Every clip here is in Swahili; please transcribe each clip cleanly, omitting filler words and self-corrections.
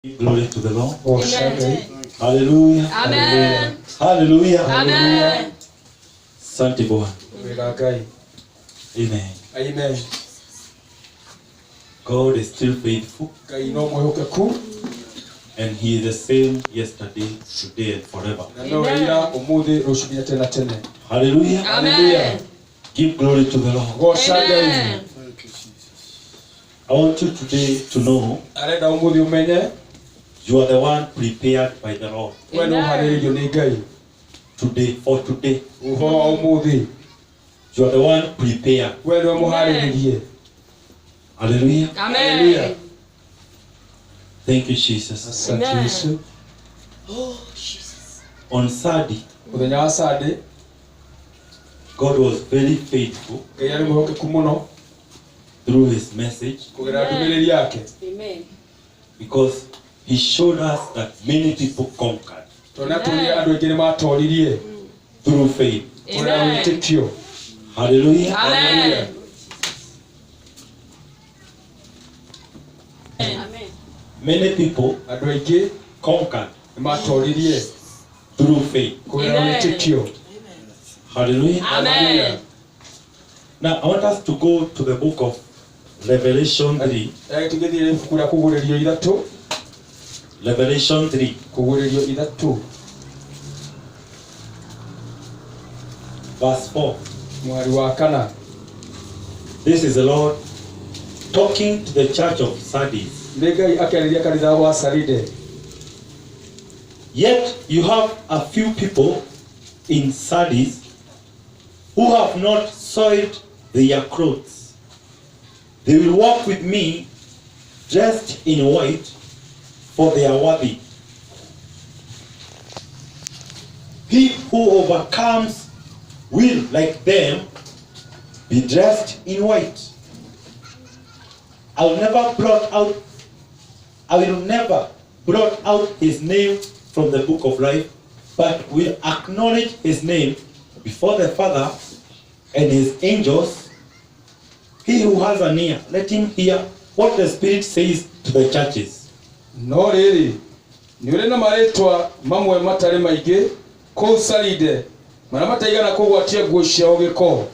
Glory to the Lord. Amen. Hallelujah. Amen. Hallelujah. Amen. Asante Bwana. Amen. Amen. God is still faithful. And He is the same yesterday, today, and forever. Hallelujah. Amen. Give glory to the Lord. Amen. I want you today to know you are the one prepared by the Lord. Today, for today. You are the one prepared. Amen. Hallelujah. Amen. Thank you, Jesus. Amen. Oh, Jesus. On Saturday, God was very faithful through His message. Amen. Because He showed us that many people conquered through faith. Amen. Hallelujah. Amen. Many people conquered through faith. Hallelujah. Amen. Now I want us to go to the book of Revelation 3. Revelation 3. Verse 4. This is the Lord talking to the church of Sardis. Yet you have a few people in Sardis who have not soiled their clothes. They will walk with me dressed in white, for they are worthy. He who overcomes will, like them, be dressed in white. I will never blot out his name from the book of life, but will acknowledge his name before the Father and his angels. He who has an ear, let him hear what the Spirit says to the churches. No really. Nyure na maretwa mamwe matare maige ko salide. Mana mataiga na kugwatia gushya ogeko.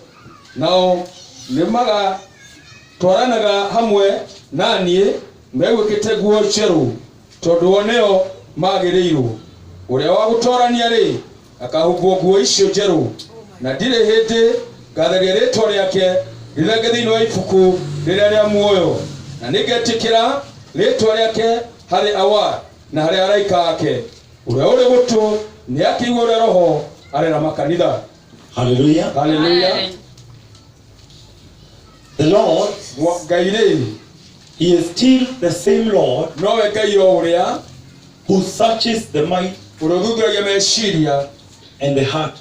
Nao nemaga twaranaga hamwe nanie mbegwikite guo cheru tondu oneo magirirwo. Uria wa gutorania ri akahubwo guo icio jeru na ndire hindi gatharia ritwa riake rirage thiini wa ibuku riria ria muoyo na nigetikira ritwa riake hari awa na hari araika ake uria uri gutu ni akigwa uria roho ari na makanitha. Hallelujah. Hallelujah. The Lord, He is still the same Lord who searches the mind and the heart.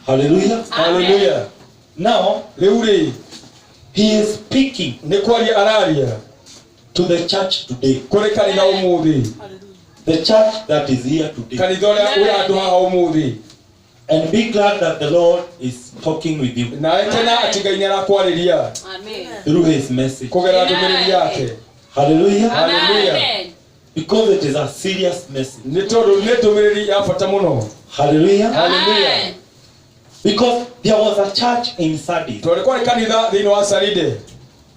Hallelujah. Hallelujah. Now, He is speaking to the church today. The church that is here today. And be glad that the Lord is talking with you through His message. Amen. Hallelujah. Amen. Because it is a serious message. Hallelujah. Amen. Because there was a church in Sardis.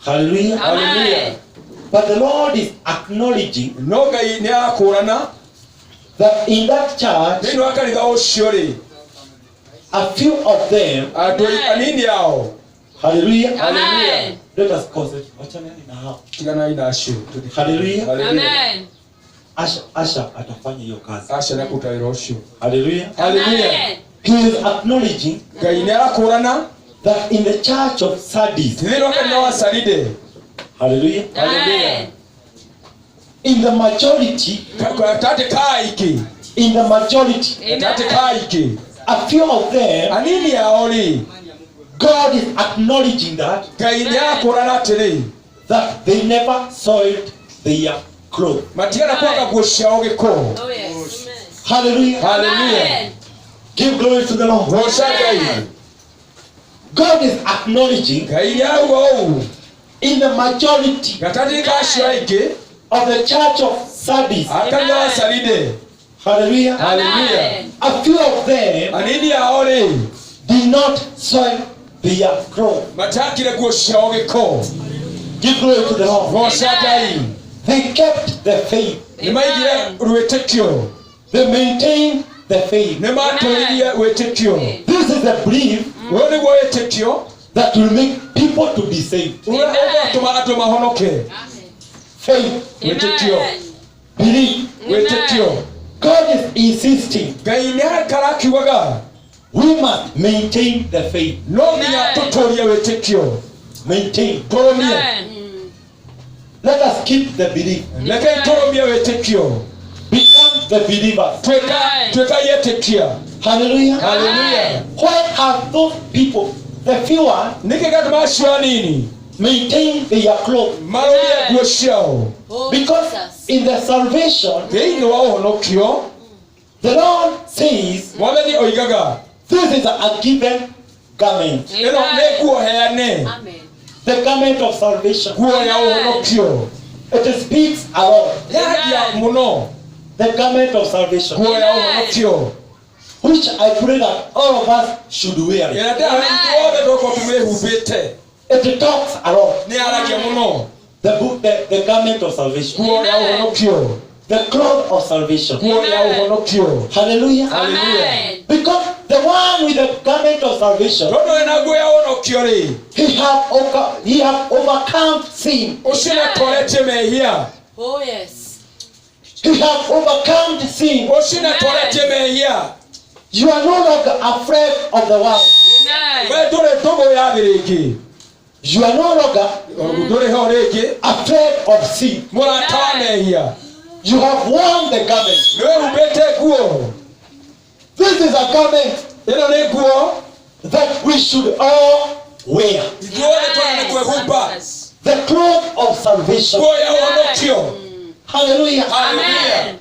Hallelujah. Amen. But the Lord is acknowledging that in that church, a few of them, hallelujah, Amen. let us cause it. Hallelujah. Amen. Asha atafanya hiyo kazi. Hallelujah. Amen. He is acknowledging that in the church of Sardis, hallelujah, Amen. in the majority, Amen. a few of them, God is acknowledging that they never soiled their clothes. Oh, yes. Hallelujah. Amen. Give glory to the Lord. Amen. God is acknowledging in the majority of the church of Sardis. Akannya wa Saride. Hallelujah. Hallelujah. A few of them Anini aore. did not soil their clothes. Matakire guoshao giko. Give glory to the Lord. Goshagai. They kept the faith. Nimaigire ruetekyo. They maintained the faith. Nimatoliye wetekyo. This is the belief Woni wetekyo. that will make people to be saved. Ura tuma atoma honoke. Faith, Wetekyo. belief. Wetekyo. God is insisting Gaine karaki waga. we must maintain the faith. No niya totoria wetekyo. Maintain. Toromia. Let us keep the belief. Leke toromia wetekyo. Become the believers. Tweka yetekia. Hallelujah. Hallelujah. Why have those people, the fewer, Nike gatuma shwa nini? maintain their clothes? Marolia guoshao. Because in the salvation, Geini wa honokyo. the Lord says Mwabeni oigaga. this is a given garment. Eno ne guo heane. The garment of salvation. Guo ya honokyo. It speaks a lot. Yadia muno. The garment of salvation. Guo ya honokyo. Which I pray that all of us should wear it. Yada ntuobe doko tuwe hubete. It talks a lot. Ni alaje muno. The book, the garment of salvation. Guo ya honokyo. The cloth of salvation. Guo ya honokyo. Hallelujah. Hallelujah. Because the one with the garment of salvation, Rono ena guo ya honokyo re. he have overcome sin. Osine torete mehia. Oh yes. He have overcome sin. Osine torete mehia. You are no longer afraid of the world. We dore togo ya biriki. You are no longer Dore horeke. afraid of sin. Mora tawa mehia. You have worn the garment. Niwe hubete guo. This is a garment Eno ne guo. that we should all wear. Ijuone twana ne kwe huba. The cloth of salvation. Guo ya honokyo. Hallelujah. Hallelujah.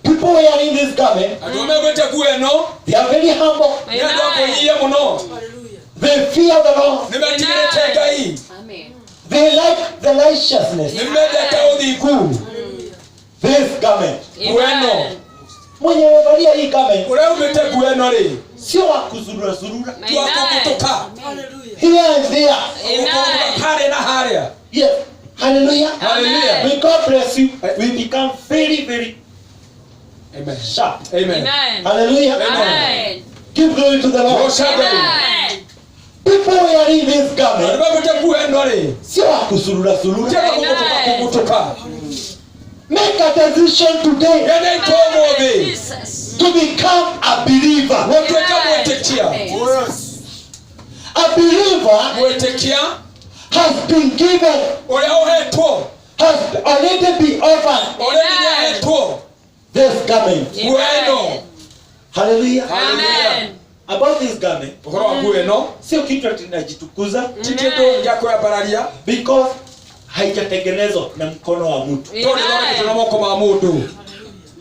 People wearing this garment, Atume gwete guo eno. they are very humble. Yadu wako yiye muno. They fear the Lord. Nimetigire tega hii. They like the righteousness. Nimedeta udhiku. This garment. Guo eno. Mwenye amevalia hii garment Ule ubete guo eno re. sio wa kuzurura zurura. Tuwa kukutoka. Here and there. Ukukutoka hare na hare. Yes. Hallelujah. Hallelujah. May God bless you. We become very, very Amen. sharp. Amen. Hallelujah. Amen. Give glory to the Lord. Amen. People wearing this garment Nimebete guo eno re. sio wa kuzurura zurura. Tena kukutoka. Make a decision today Yene itomo be. to become a believer. Wotweka mwetekia. A believer Mwetekia. has been given, Ole oheto. has already been offered Ole niya heto. this garment. Guo eno. Hallelujah. Hallelujah. About this garment, Ukoro wa guo eno. sio kitu ati tunajitukuza Tiketo jako ya bararia. because haijatengenezwa na mkono wa mtu. Toni dore kitu na moko ma mundu.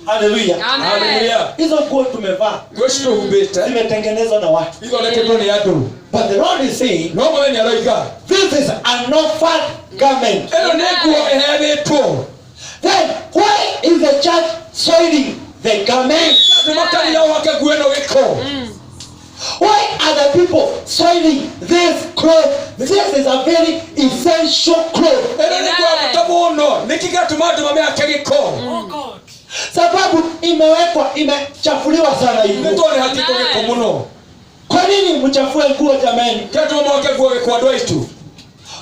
Hallelujah. Hallelujah. Hizo nguo tumevaa Gweshito hubete. zimetengenezwa na watu. Izo leketo ni adu. But the Lord is saying, No mwe ni aloiga. this is an offered garment. Eno ne guo ehebeto. Then why is the church soiling the garment? Tumakani ya wake guo eno wiko. Why are the people soiling this cloth? This is a very essential cloth. Eno ne guo kutamu no. Nikika tumadu mame akegiko. Sababu imewekwa, imechafuliwa sana hii nguo. Nitone hakiko wiko muno. Kwa nini mchafue nguo jamani? Ketu mwake guo wiko adwa itu.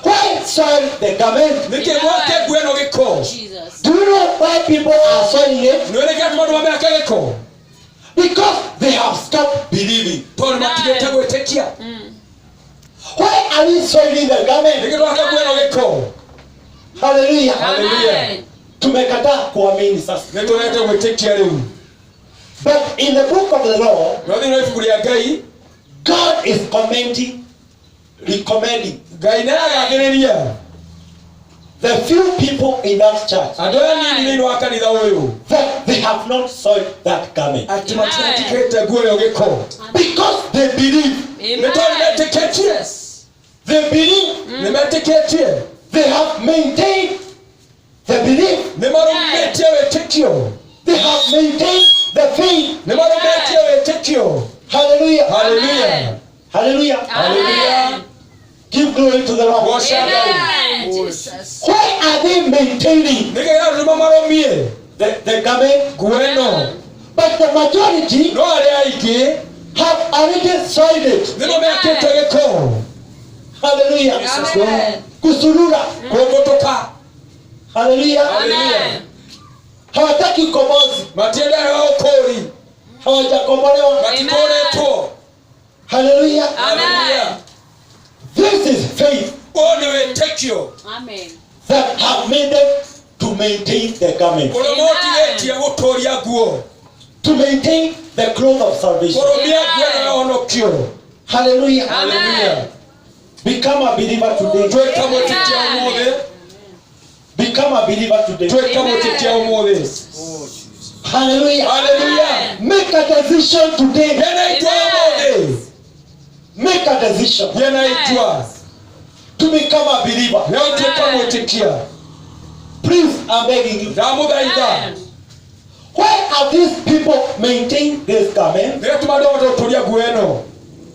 Why soil the garment? Nike mwake guo eno wiko. Do you know why people are soiling it? Nwele kia tumadu mame akegiko. Because they have stopped believing. Toni matigete gwetekia. Why are we soiling the garment? Nike mwake guo eno wiko. Hallelujah. Hallelujah. Tumekataa kuamini sasa. Netonete gwetekia leo. But in the book of the law, Nwathi no ifuku ria Ngai. God is recommending Ngai nĩaragagĩrĩria the few people in that church andũ aya nini thĩinĩ wa kanitha ũyũ that they have not soiled that garment atĩ matigatikĩte nguo ĩyo gĩko because they believe. nĩ tondũ nĩmetĩkĩtie They believe. nĩmetĩkĩtie They have maintained the belief Nimarumetie wetekio. They have maintained the faith. Nimarumetie wetekio. Hallelujah. Hallelujah. Hallelujah. Hallelujah. Give glory to the Lord. Amen. Jesus. Why are they maintaining Nigga rumamaromie. the garment? Gueno. But the majority No aiki. have already soiled it. Nimamekete geko. Hallelujah. Amen. Kusurura. Kogotoka. Hallelujah. Amen. Hawataki ukombozi. Matienda yao kori. Hawajakombolewa. Matikoreto. Hallelujah. Amen. This is faith Oni wetekio. Amen. that have made them to maintain the garment, Olomotigetie gutoria guo. to maintain the cloth of salvation. Koromia gueno onokio. Hallelujah. Hallelujah. Become a believer today. Tweka motitia umuthi. Become a believer today. Tweka motitia umuthi. Hallelujah. Hallelujah. Make a decision today. Yenaitwa umuthi. Make a decision Yenaitwa. to become a believer. Leo tweka motitia. Please, I'm begging you. Ndamuthaitha. Why have these people maintained this garment? Nĩ tũmadoma tũtũria gueno.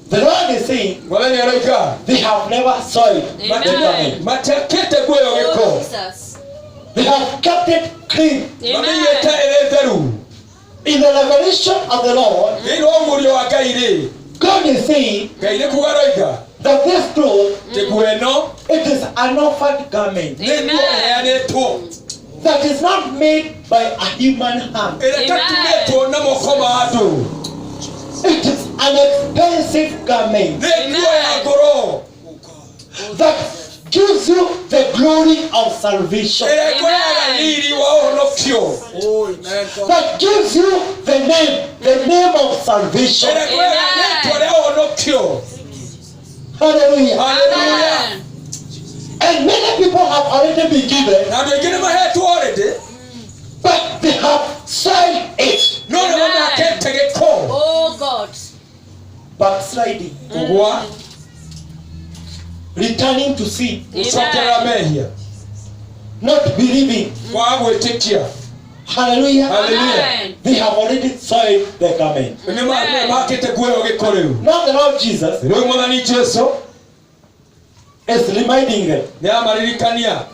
The Lord is saying Mwathani aroiga. they have never soiled the Amen. garment. Matiakĩte guoyo Oh, gĩko. Jesus. They have kept it clean. Mamĩigĩte Amen. ĩrĩ theru. In the revelation of the Lord, Thĩinĩ wa ũguũrio wa Ngai rĩ. God is saying Ngai nĩ kuuga aroiga. that this cloth, Atĩ nguo ĩno it is an offered garment nĩ nguo ĩheanĩtwo. that is not made by a human hand. Ĩrĩa ĩtatumĩtwo na moko ma andũ. It is an expensive garment Nĩ nguo ya goro. that gives you the glory of salvation, Ĩrĩa ĩkũheaga riri wa ũhonokio. that gives you the name of salvation. Ĩrĩa ĩkũheaga rĩĩtwa rĩa ũhonokio. Hallelujah. Hallelujah. Amen. And many people have already been given, Na andũ aingĩ nĩ mahetwo already. but they have soiled it, No nĩ mamakĩte gĩko. Oh God. backsliding, Kũgũa. returning to sin, Gũcokerera mehia. not believing. Kwaga gwĩtĩkia. Hallelujah. Hallelujah. Amen. They have already soiled the garment. Nĩ makĩte guoyo gĩko rĩu. Now the Lord Jesus Rĩu Mwathani Jesũ is reminding them nĩ amaririkania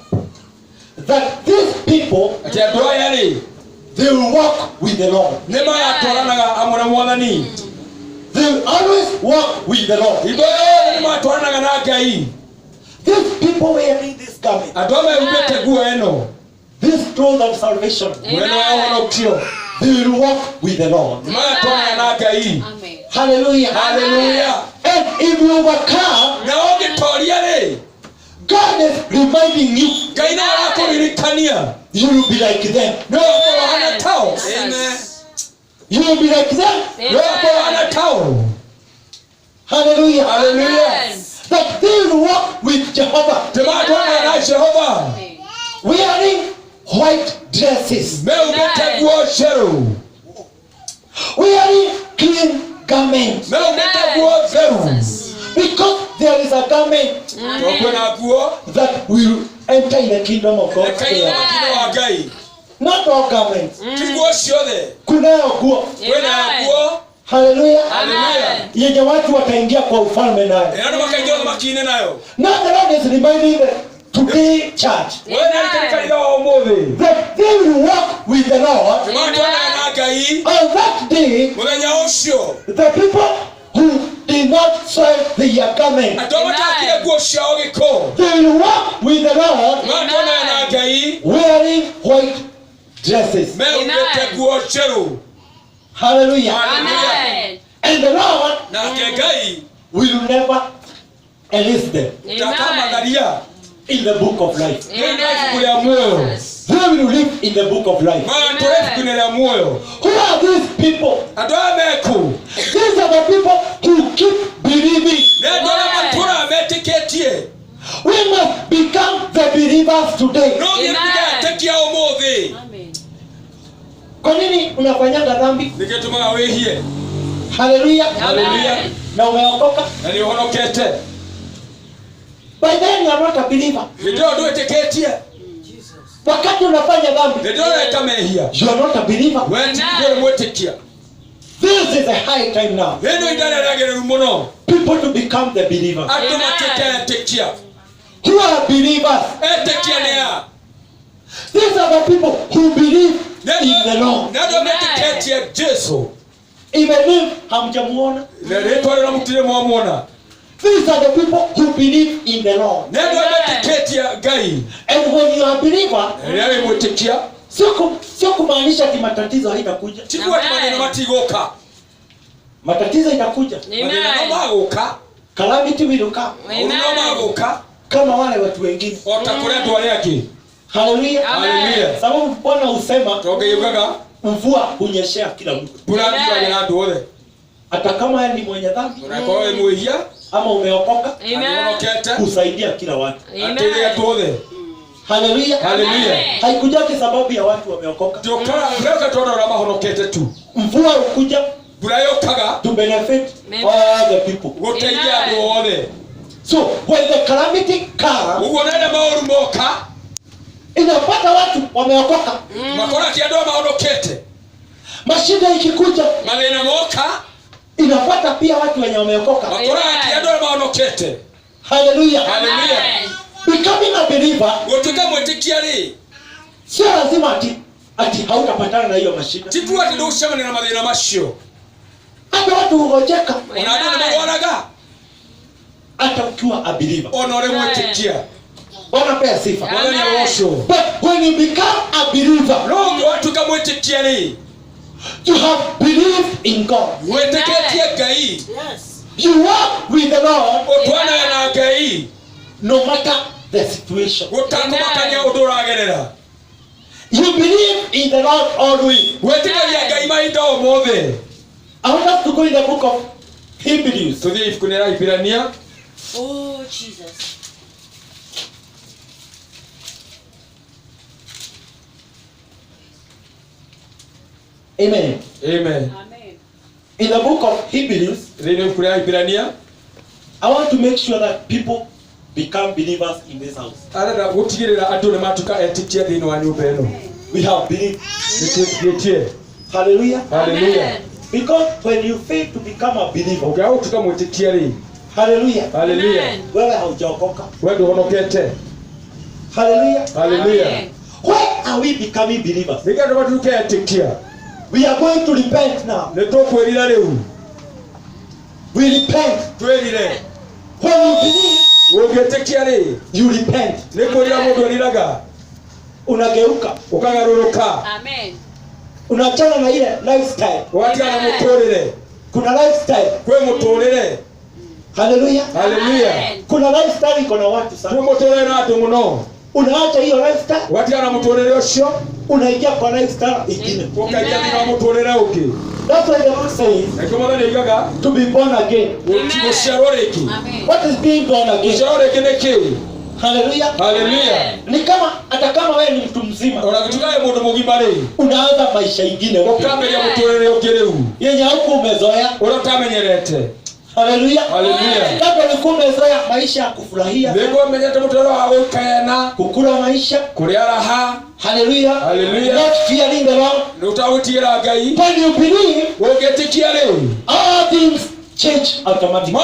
that these people, atĩ andũ aya rĩ they will walk with the Lord. nĩ magatwaranaga hamwe na Mwathani. They will always walk with the Lord. Hingo yothe nĩ matwaranaga na Ngai. These people wearing this garment, Andũ aya mehumbĩte nguo ĩno. this cloth of salvation, Nguo ĩno ya ũhonokio. they will walk with the Lord. Nĩ magatwaranaga na Ngai. Amen. Hallelujah. Hallelujah. And if you overcome, Na ũngĩtoria rĩ God is reminding you, Ngai nĩ arakũririkania. you will be like them. Nĩ ũgakorwo hana tao. Jesus. You will be like them. Nĩ ũgakorwo hana tao. Hallelujah. Hallelujah. That they will walk with Jehovah, Nĩ matwaranaga na Jehova. Amen. wearing white dresses, Mehumbĩte nguo njerũ. wearing clean garments. Mehumbĩte nguo theru. Because there is a garment Tondũ kwĩna nguo that will enter in the kingdom of God. ĩkainĩra mũtino wa Ngai. Not all garments. Ti nguo ciothe. Kunayo nguo. Kwĩna nguo. Hallelujah. Hallelujah. Yenye watu wataingia kwa ufalme nayo. Ĩno nĩ makaingĩra ũthamaki-inĩ nayo. Now the Lord is reminding them today, church, Wee nĩ arikani kanitha wa ũmũthĩ. that they will walk with the Lord. Nĩ matwaranaga na Ngai. On that day, Mũthenya ũcio. the people who did not soil their garment, Andũ arĩa matakire nguo ciao gĩko. they will walk with the Lord Matwaranaga na Ngai. wearing white dresses. Mehumbĩte nguo njerũ. Hallelujah. Amen. And the Lord Nake Ngai will never enlist them ndakamatharia. in the book of life. Rĩu nĩ ibuku rĩa muoyo. They will live in the book of life. Magatũũra ibuku-inĩ rĩa muoyo. Who are these people? Andũ aya meku. These are the people who keep believing. Nĩ andũ arĩa matũũraga metĩkĩtie. We must become the believers today. No nginya tũgetĩkia ũmũthĩ. Amen. Kwa nini unafanyanga dhambi? Nĩkĩ tũmaga wĩhie. Hallelujah. Hallelujah. Na umeokoka. Na nĩ ũhonokete. By then you are not a believer. Hĩndĩ ĩyo ndwĩtĩkĩtie. wakati unafanya dhambi, ndio kamehia you are not a believer. wewe mwetikia. This is a high time now. Ndio idara yagere rumono. People to become the believers. Atumatika tekia. Who are believers? Tekia nea. These are the people who believe in the Lord. Ndio meteketia Yesu. Even if hamjamuona. Ndio na mtile muona. These are the people who believe in the Lord. Ndio meteketia gai. And when you are a believer, ndio mwetekia. Sio kumaanisha ati matatizo haitakuja. Chukua maneno matigoka. Matatizo itakuja. Maneno magoka. Calamity will come. Magoka. Kama wale watu wengine. Watakuletea wale yake. Hallelujah. Hallelujah. Sababu Bwana husema togeyugaga mvua hunyeshea kila mtu. Bulandiwa na ndu wale. Hata kama ni mwenye dhambi. Unakoa wewe muhia ama umeokoka. Amen. Kusaidia kila watu. Atetea tuole. Hallelujah. Hallelujah. Haikuja kwa sababu ya watu wameokoka. Ndio kama leo tunaona rama honokete tu. Mvua ukuja burayo kaga to benefit all the people. Goteidia ndu wole. So when the calamity comes, ugonele maoru moka inapata watu wameokoka. Makora kiado maonokete. Mashida ikikuja, maneno moka inapata pia watu wenye wameokoka. Makora kiado maonokete. Hallelujah. Hallelujah. Becoming a believer, gotuka mwetikia ri. Sio lazima ati hautapatana na hiyo mashida. Titu ati ndio ushamana na maneno mashio. Hata watu hungojeka. Unajua ni mwaraga. Hata ukiwa a believer. Onore mwetikia. Bwana pea sifa. Bwana ni washo. But when you become a believer, Mungu watu kama mwetikia ri. You have believed in God. Weteketia gai. Yes. You walk with the Lord. Otwana na gai. No matter the situation. Utakumakanya uduragerera. You believe in the Lord always. Weteketia gai maida omothe. I want us to go in the book of Hebrews. Tuthie ifukunira Ibrania. Oh, Jesus. Amen. Amen. Amen. In the book of Hebrews, I want to make sure that people become believers in this house. We have believed. Hallelujah. Hallelujah. Because when you fail to become a believer, hallelujah. Hallelujah. Wewe haujaokoka. Hallelujah. Hallelujah. Why are we becoming believers? We are going to repent now. We repent. When you believe, you repent. Unageuka. Amen. Unachana na ile lifestyle. Kuna lifestyle. Hallelujah. Hallelujah. Kuna lifestyle iko na watu sana. Unaacha hiyo lifestyle. Unaingia kwa lifestyle ingine. That's why the Lord says to be born again. Amen. What is being born again? Hallelujah. Hallelujah. Ni kama hata kama wewe ni mtu mzima, unaanza maisha ingine yenye huko umezoea. Hallelujah. Hallelujah. Kama ulikuwa umezoea maisha ya kufurahia, kukula maisha, hallelujah. Hallelujah. Not fearing the Lord. When you believe, all things change automatically.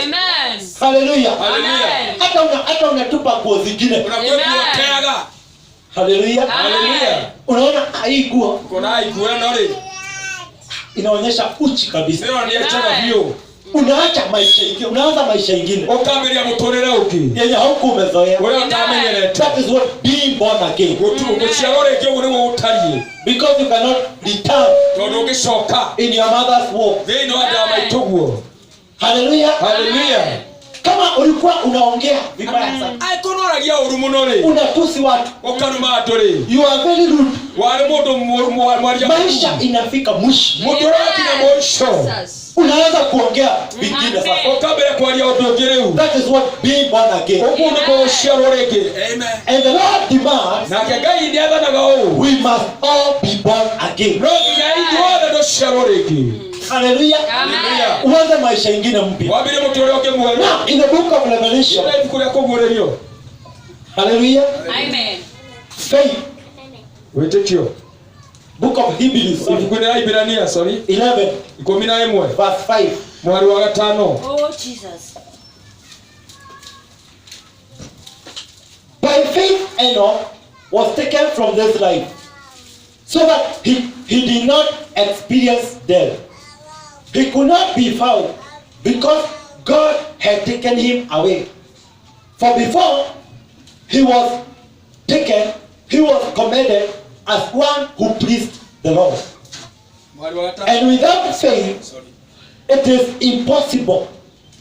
Amen. Hallelujah. Amen. Hata unatupa nguo zingine. Hallelujah. Hallelujah. Unaona hii nguo inaonyesha uchi kabisa. Unaacha maisha ingine, unaanza maisha ingine yenye hauko umezoea. That is what being born again. Because you cannot return in your mother's womb. Hallelujah. Hallelujah. Kama ulikuwa unaongea vibaya sana, unatusi watu, you are very rude, maisha inafika mwisho, unaanza kuongea vingine sasa. That is what being born again. And the Lord demands we must all be born again. Hallelujah. Hallelujah. Uanze maisha ingine mpya. Now in the book of Revelation, Hallelujah. Amen. Faith. Wĩtĩkio. Book of Hebrews. Ibuku-inĩ rĩa Ibrania, 11 11 verse 5. mweri wa gatano. Oh, Jesus. By faith Enoch was taken from this life, so that he did not experience death. He could not be found, because God had taken him away. For before he was taken, he was commended as one who pleased the Lord. Mweri wa gatano. And without faith, it is impossible.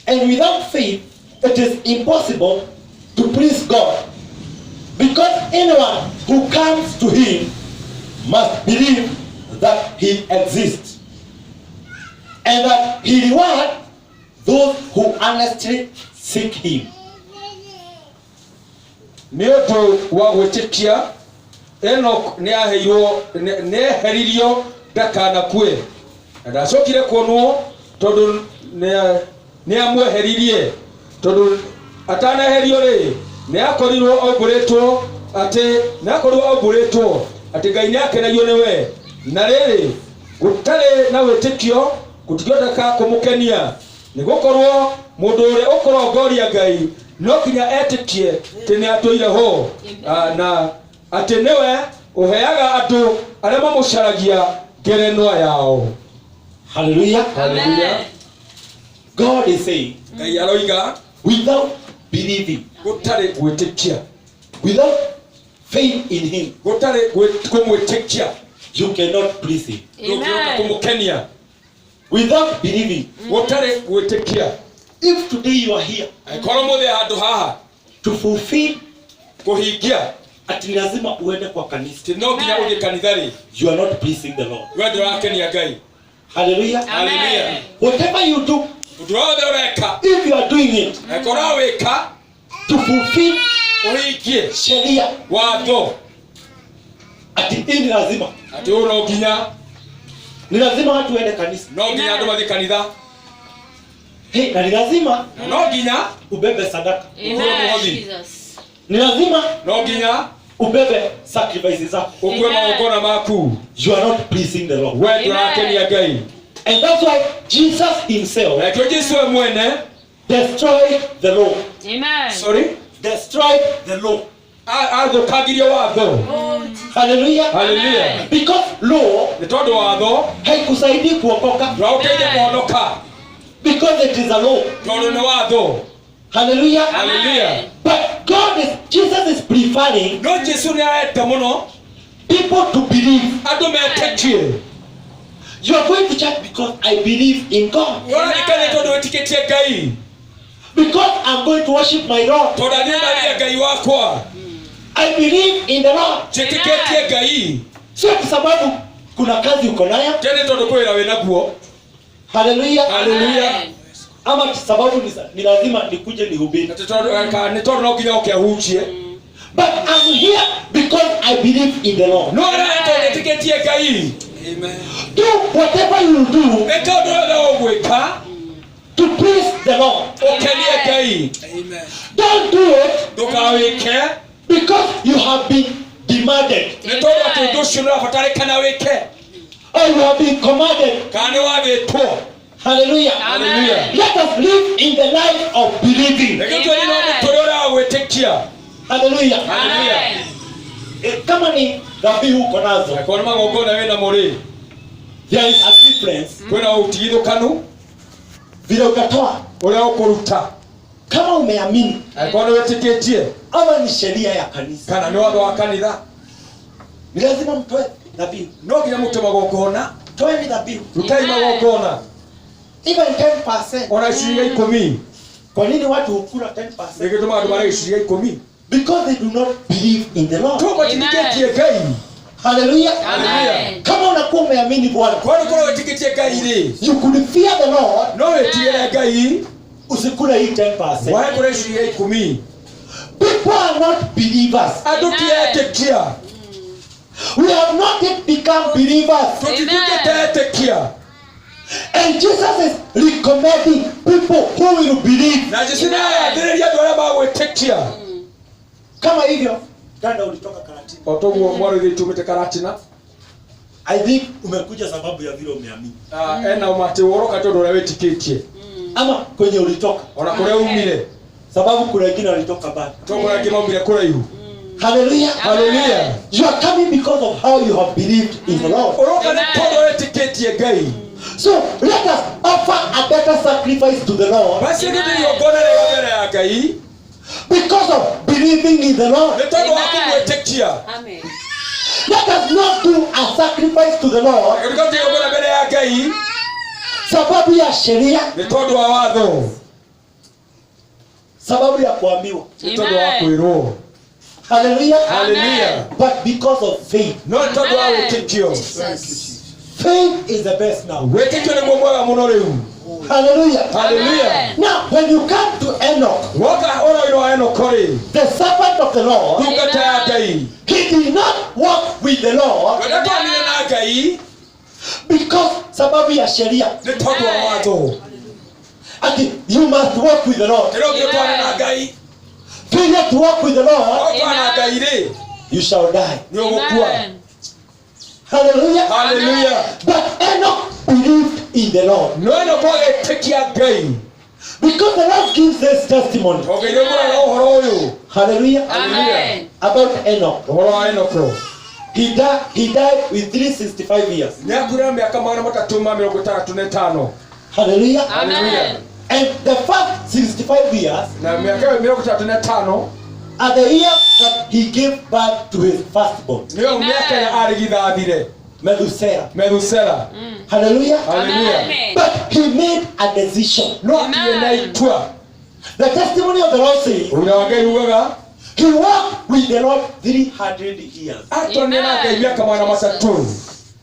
And without faith, it is impossible to please God. Because anyone who comes to him must believe that he exists, and that he rewards those who honestly seek him. Nĩ ũndũ wa gwĩtĩkia Enoch nĩeheririo ndakanakue, na ndacokire kuonwo tondũ nĩamweheririe, tondũ ataneherio rĩ nĩakorirwo ombũrĩtwo atĩ Ngai nĩakenagio nĩwe. Na rĩrĩ gũtarĩ na wĩtĩkio gũtingĩhoteka kũmũkenia, nĩgũkorwo mũndũ ũrĩa ũkũrongoria Ngai no nginya etĩkie atĩ nĩatũire ho, na atĩ nĩwe ũheaga andũ arĩa mamũcaragia ngerenwa yao. Hallelujah. Hallelujah. God is saying, Ngai aroiga without believing, gũtarĩ gwĩtĩkia, without faith in him, gũtarĩ kũmwĩtĩkia you cannot please him. ndũngĩhota kũmũkenia. Without believing, Gũtarĩ gwĩtĩkia. if today you are here Angĩkorwo mũthĩ handũ haha to fulfill kũhingia ati lazima uende kwa kanisa, atĩ no nginya ũthiĩ kanitha-rĩ, you are not pleasing the Lord. we ndũrakenia Ngai. Hallelujah. Hallelujah. Whatever you do, Ũndũ wothe ũreka if you are doing it angĩkorwo wĩka to fulfill ũhingie sheria, watho ati hii ni lazima, atĩ ũũ no nginya, ni lazima watu waende kanisa. no nginya andũ mathiĩ kanitha, Hey, na ni lazima na no nginya ubebe sadaka, Amen. Jesus. ni lazima no nginya ubebe sacrifices zako. ũkue magongona maku. You are not pleasing the Lord. We ndũrakenia Ngai. And that's why Jesus himself Na kĩo Jesũ we mwene destroyed the law. Amen. Destroyed the law. athũkangirie watho. Oh, Jesus. Hallelujah. Hallelujah. Because law Nĩ tondũ watho haikusaidii kuokoka, ndũraũteithia kũhonoka, because it is a law. tondũ nĩ watho. Hallelujah. Hallelujah. But Jesus is preferring No Jesũ nĩarenda mũno people to believe. andũ metĩkie. You are going to church because I believe in God. Ũrathikania tondũ wĩtĩkĩtie Ngai, Because I'm going to worship my Lord. tondũ niĩ ndathiĩ Ngai wakwa, I believe in the Lord. njĩtĩkĩtie Ngai. Sio kwa sababu kuna kazi uko nayo. Tena tondũ kwĩra wĩ naguo. Hallelujah. Hallelujah. Ama kwa sababu ni lazima nikuje nihubiri. Nĩ tondũ no nginya ũkĩahunjie. But I'm here because I believe in the Lord. No arĩa tondũ njĩtĩkĩtie Ngai. Do whatever you do Nĩ tondũ wothe ũgwĩka to please the Lord. ũkenie Ngai. Don't do it Ndũkawĩke because you have been demanded nĩ tondũ atĩ ũndũ ũcio nĩũrabatarĩkana wĩke, or you have been commanded. kana nĩ wathĩtwo. Hallelujah. Hallelujah. Let us live in the life of believing. Reke tũthiĩ na mũtũũrĩre ũrĩa wa gwĩtĩkia. Hallelujah. Amen. Kama ni dhabihu uko nazo, Angĩkorwo nĩ magongona wĩna mũrĩ, there is a difference kwĩna ũtigithũkanu vile utatoa. ũrĩa ũkũruta. Kama umeamini Angĩkorwo nĩ wĩtĩkĩtie ama ni sheria ya kanisa, kana nĩ watho wa kanitha, ni lazima mtoe dhabihu. no nginya mũrute magongona. Toeni dhabihu. Rutai magongona Even 10%. ona gĩcunjĩ gĩa 10. Kwa nini watu hukula 10%? Nĩ gĩtũmaga andũ marĩa gĩcunjĩ gĩa 10 Because they do not believe in the Lord. tondũ matikĩtie Ngai. Hallelujah. Amen. Kama unakuwa umeamini Bwana, Kwa nĩ korwo wĩtĩkĩtie Ngai-rĩ, you could fear the Lord, no wĩtigĩre Ngai, usikule hii 10%. wahe kũrĩa gĩcunjĩ gĩa 10. People are not believers. Andũ tietĩkia, We have not yet become believers. tũtituĩkĩte etĩkia. And Jesus is recommending people who will believe. Na Jesũ nĩarathĩrĩria andũ arĩa magwĩtĩkia. Kama hivyo dada ulitoka Karatina. Otoguo mwari thitumite Karatina. I think umekuja sababu ya vile umeamini. Ena umate woroka tondu ria witikitie. Ama kwenye ulitoka. Ona kuria umire. Sababu kuna wengine walitoka mbali. Tondu ria kimomire kuraihu. Hallelujah. Hallelujah. You are coming because of how you have believed in the Lord. Oroka ni tondu witikitie Ngai. So let us offer a better sacrifice to the Lord. Basi ndio yogona leo mbele ya Ngai. Because of believing in the Lord. Ni tondu wa kumwitikia. Amen. Let us not do a sacrifice to the Lord. Ndio yogona mbele ya Ngai. Sababu ya sheria. Ni tondu wa watho. Sababu ya kuambiwa. Ni tondu wa kwirwo. Hallelujah. Hallelujah. But because of faith. No tondu wa witikio. Faith is the best now. Witikio ni mwega muno riu. Hallelujah. Hallelujah. Now when you come to Enoch, Waka ora ino Enoch ri. the servant of the Lord, Tungata ya Ngai. he did not walk with the Lord Wadakwanire na Ngai. because sababu ya sheria. Ni tondu wa watho. Ati you must walk with the Lord. Kero gitwana na Ngai. Failure to walk with the Lord, Wakwa na Ngai ri. you shall die. Ni ogukua. Hallelujah. Hallelujah. But Enoch believed in the Lord No eno kwa etikia Ngai. because the Lord gives this testimony. Ogeire mura na uhoro uyu. Hallelujah. Amen. About Enoch. Uhoro wa Enoch. He died with 365 years. Nĩakũrire mĩaka 365. Hallelujah. Amen. And the first 65 years Na mĩaka 35 are the years that he gave birth to his firstborn, nĩyo mĩaka ya arigithathire Methuselah. Hallelujah. Hallelujah. Amen. But he made a decision. No akĩgĩa na itua. The testimony of the Lord says Ũira wa Ngai ugaga he walked with the Lord 300 years atonire na Ngai mĩaka 300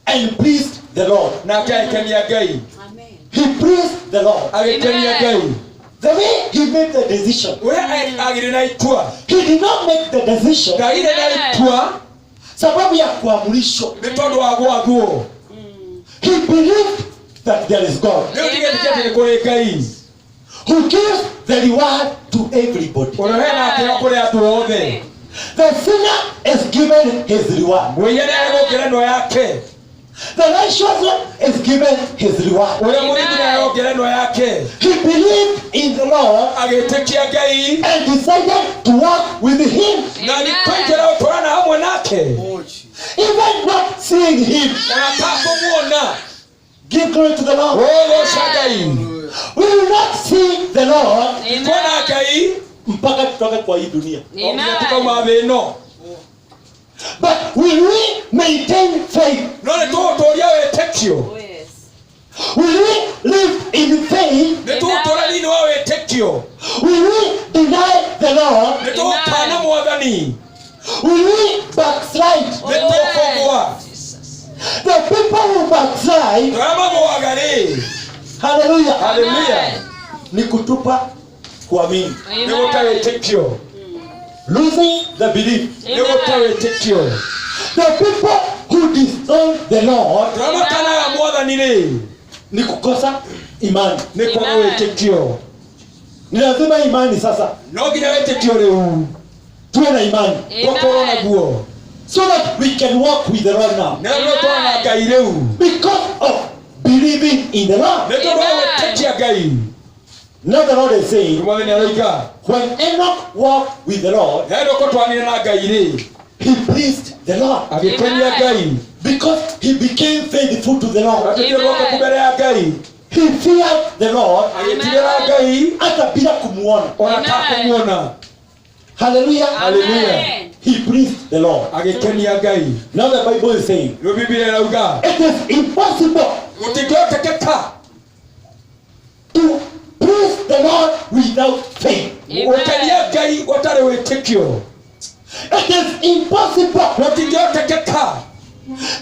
and pleased the Lord. na agĩkenia Ngai. Amen. He pleased the Lord. Agĩkenia Ngai. The way he made the decision, Ũrĩa agĩrĩ na itua. he did not make the decision Ndaire na itua sababu ya kuamrishwa. nĩ tondũ wa gwathwo. He believed that there is God Nĩ ũtigĩtie atĩ nĩ kũrĩ Ngai. who gives the reward to everybody. Ũrĩa ũheana kĩheo kũrĩ andũ othe. The sinner is given his reward. Mwĩyene nĩegũkĩrenwo yake. The righteous one is given his reward. Ũrĩa mũthingu nĩegũkĩrenwo yake. He believed in the Lord Agĩtĩkia Ngai and decided to walk with him, na nĩkwenjera ũtũũrana hamwe nake. even not seeing him. Ona atakũmuona. Give glory to the Lord. Ũgũca Ngai. We will not see the Lord Kuona Ngai mpaka tutoke kwa hii dunia. nginya tukauma thĩ ĩno. But will we maintain faith? No nĩtũgũtũũria wĩtĩkio. Oh, yes. Will we live in faith? Nĩtũgũtũũra thĩinĩ wa wĩtĩkio. Will we deny the Lord? Nĩtũgũkana Mwathani. Will we backslide? Nĩtũkũgũa. The people who backslide, Tũrĩa magũaga rĩ. hallelujah, Hallelujah. ni kutupa kuamini. Nĩ gũta wĩtĩkio. Losing the belief. Nĩ gũta wĩtĩkio. The people who disown the Lord Tũrĩa makanaga Mwathani rĩ. ni kukosa imani. Nĩ kwaga wĩtĩkio. Ni lazima imani sasa. No nginya wĩtĩkio rĩu. Tuwe na imani Tũkorwo naguo. so that we can walk with the Lord now. Nĩguo tũrona Ngai rĩu. Because of believing in the Lord. Nĩ tondũ wa gwĩtĩkia Ngai. Now the Lord is saying, Mwathani aroiga. when Enoch walked with the Lord, Enoch twanire na Ngai rĩ. he pleased the Lord Agĩkenia Ngai. because he became faithful to the Lord. Agĩthiũrũrũka mbere ya Ngai. He feared the Lord Agĩtigĩra Ngai. hata bila kumuona. Ona takũmuona. Hallelujah. Hallelujah. He pleased the Lord. Agĩkenia Ngai. Now the Bible is saying, Rĩu Biblia ĩrauga. it is impossible Gũtingĩhotekeka. to please the Lord without faith. Gũkenia Ngai gũtarĩ wĩtĩkio. It is impossible. Gũtingĩhotekeka.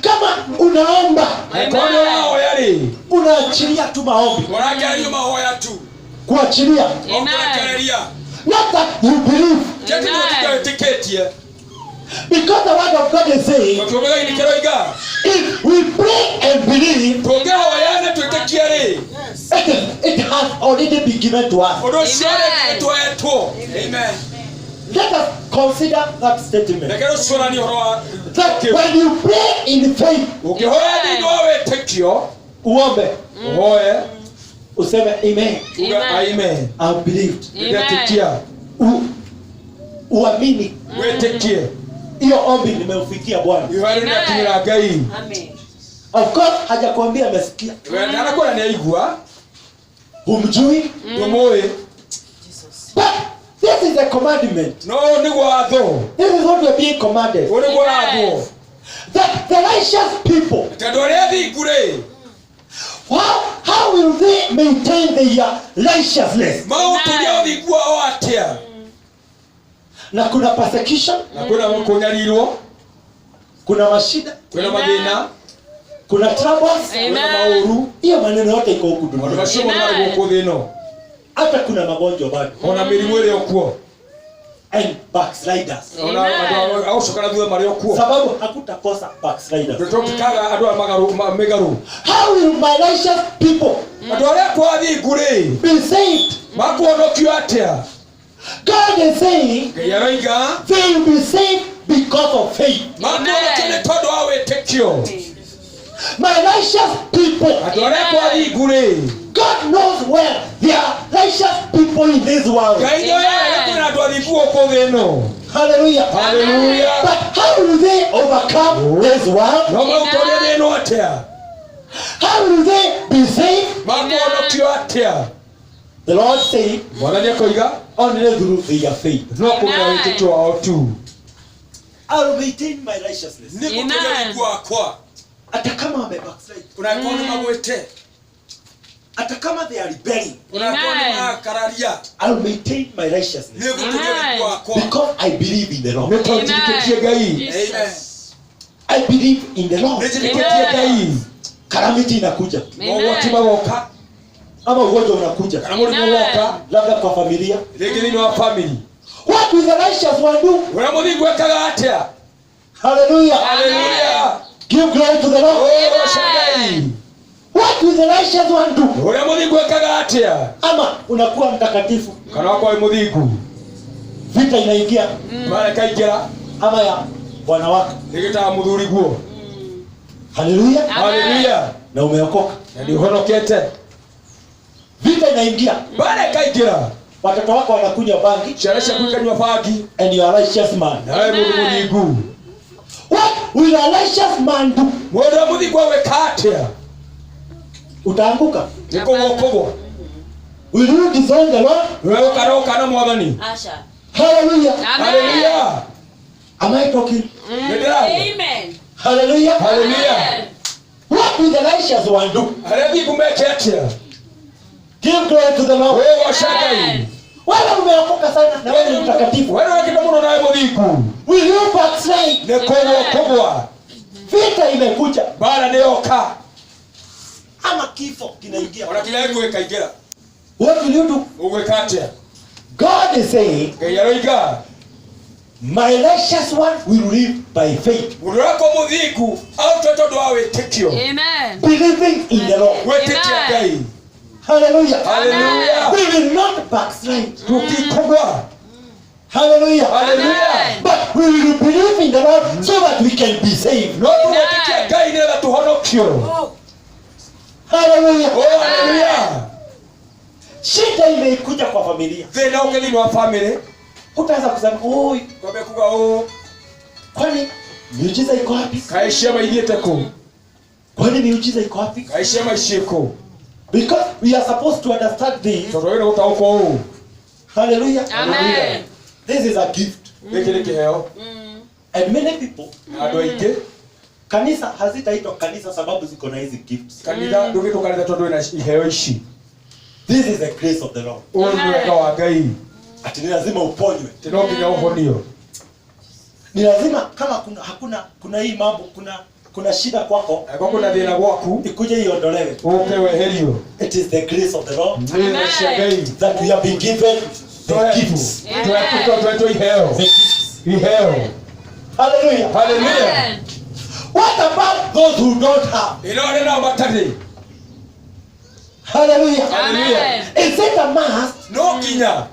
Kama unaomba, Angĩkorwo nĩ ũrahoya rĩ. unaachilia tu maombi, Ũrakĩaria mahoya tu. kuachilia. Ũkũrekereria. Not that you believe, Kĩndũ gĩtĩkĩtie. because the word of God is saying, Tũtũmĩga ini kĩroiga. if we pray and believe, Tũngĩhoya na twĩtĩkie rĩ. it has already been given to us. Ũndũ ũcio rĩ tuoetwo. Amen. Let us consider that statement. Lekero sorani horo That when you pray in faith, ukihoya ni nowe tekio uombe, uhoye useme amen. Amen. I believed. Ndetekia Uamini. Wetekie. Hiyo ombi nimeufikia Bwana. Iwali na kimira gai. Amen. Of course hajakwambia amesikia. Wewe anakuwa ni aigua. Humjui? Umoe. But this is a commandment. No ni watho. This is what we are being commanded. Uri watho. That the righteous people, Kadore thigure. how will they maintain their righteousness? Mautu ya thigua o atia. Na kuna persecution, Na kuna kunyarirwo, kuna mashida, kuna mathina, kuna troubles, kuna mauru. hiyo maneno yote iko huku Ona duniani. mashomo na guko thino. Hata kuna magonjwa bado. Ona mirimu ile okuo. And backsliders. Ona ando au shokana thua mari okuo. Sababu hakutakosa backsliders. Tutokaga ando megaru. How will my righteous people Adore kwa thigure. be saved? Makuonokio atia. God is saying Yaraiga. they will be saved because of faith. Makuonokio ne todo awe tekio. My righteous people, Adore kwa thigure. God knows where there are righteous people in this world. Gaino ya kuna ando thiguo ko thino. Hallelujah. Hallelujah. But how will they overcome this world? No mautore thino atia. How will they be saved? Makuonokio atia. The Lord said, Mwana nyakoiga. only through their faith. No kumenya witito wao tu. I will maintain my righteousness. Niko kwenye kwa kwa. Hata kama wame backslide, Unakuwa ni magwete. hata kama they are rebelling, Unakuwa ni makararia. I will maintain my righteousness Niko kwenye kwa kwa. because I believe in the Lord. Nitotiketie gai. Amen. I believe in the Lord. Nitotiketie gai. Calamity inakuja, Watima woka. ama ugonjwa unakuja, Kana muri woka. labda kwa familia. Legeni wa family. What will the righteous one do? Ura muthi gwekaga atia. Hallelujah. Hallelujah. Give glory to the Lord. Oh shagai. What will the righteous one do? Ura muthi gwekaga atia. Ama unakuwa mtakatifu, Kana kwa muthiku. vita inaingia, Mara kaigera. ama ya bwana wako. Nigita muthuri guo. Hallelujah. Hallelujah. Na umeokoka, Na ndihonokete. vita inaingia, Mara kaigera. watoto wako wanakunywa bangi, Sharesha kuikanywa fagi. and you are a righteous man. Nawe mundu muthiku. What will a righteous man do? Mundu wa muthiku aweka atia. Utaanguka. Niko wokogwa. Will you disown the Lord? Wewe ukaroka na mwathani. Asha. Hallelujah. Hallelujah. Am I talking? Nendera. Amen. Hallelujah. Hallelujah. What will the righteous one do? Halebi kumeke atia. Give glory to the Lord. Wewe washagai. Wewe umeokoka sana na wewe ni mtakatifu. Wewe wakita muno nawe muthiku. Will you backslide? Neko wokogwa. Vita imekuja, Bara neoka. ama kifo kinaingia. Ona kila yangu wekaigera. What will you do? Ugweka atia. God is saying, Gayaroiga. my righteous one will live by faith, Mundu wako muthiku au toto awe tekio. Amen. believing in the Lord. Wetetia gai. Hallelujah. Hallelujah. We will not backslide. Tukikogwa. Hallelujah. Hallelujah. But we will believe in the Lord so that we can be saved. No tuwetetia gai nila tuhonokio. Hallelujah. Oh hallelujah. Shida imekuja kwa familia. Thina ukethini wa family. Utaanza kusema, "Oi, Kwabe kuga o. kwani miujiza iko wapi? Kaishia maithiete ku. Kwani miujiza iko wapi?" Kaishia maishiko. Because we are supposed to understand this. Toto wino utaoko o. Hallelujah. Amen. This is a gift. Giki ni kiheo. And many people, Andu aingi. kanisa hazitaitwa kanisa sababu ziko na hizi gifts. Kanitha ndugitwo kanitha tondu ina iheo ici. This is the grace of the Lord. Uyu ni wega wa Ngai. Ati ni lazima uponywe. Tino nginya uhonio. Ni lazima kama kuna hii mambo, kuna shida kwako, Ego kuna thina gwaku. ikuje iondolewe. Uke weherio. It is the grace of the Lord Ndio cia Ngai. that we have been given the gifts. Tuetuto iheo. The gifts. Iheo. Hallelujah. Hallelujah. Amen. What about those who don't have? Ino na matari. Hallelujah. Amen. Is it a must No kinya.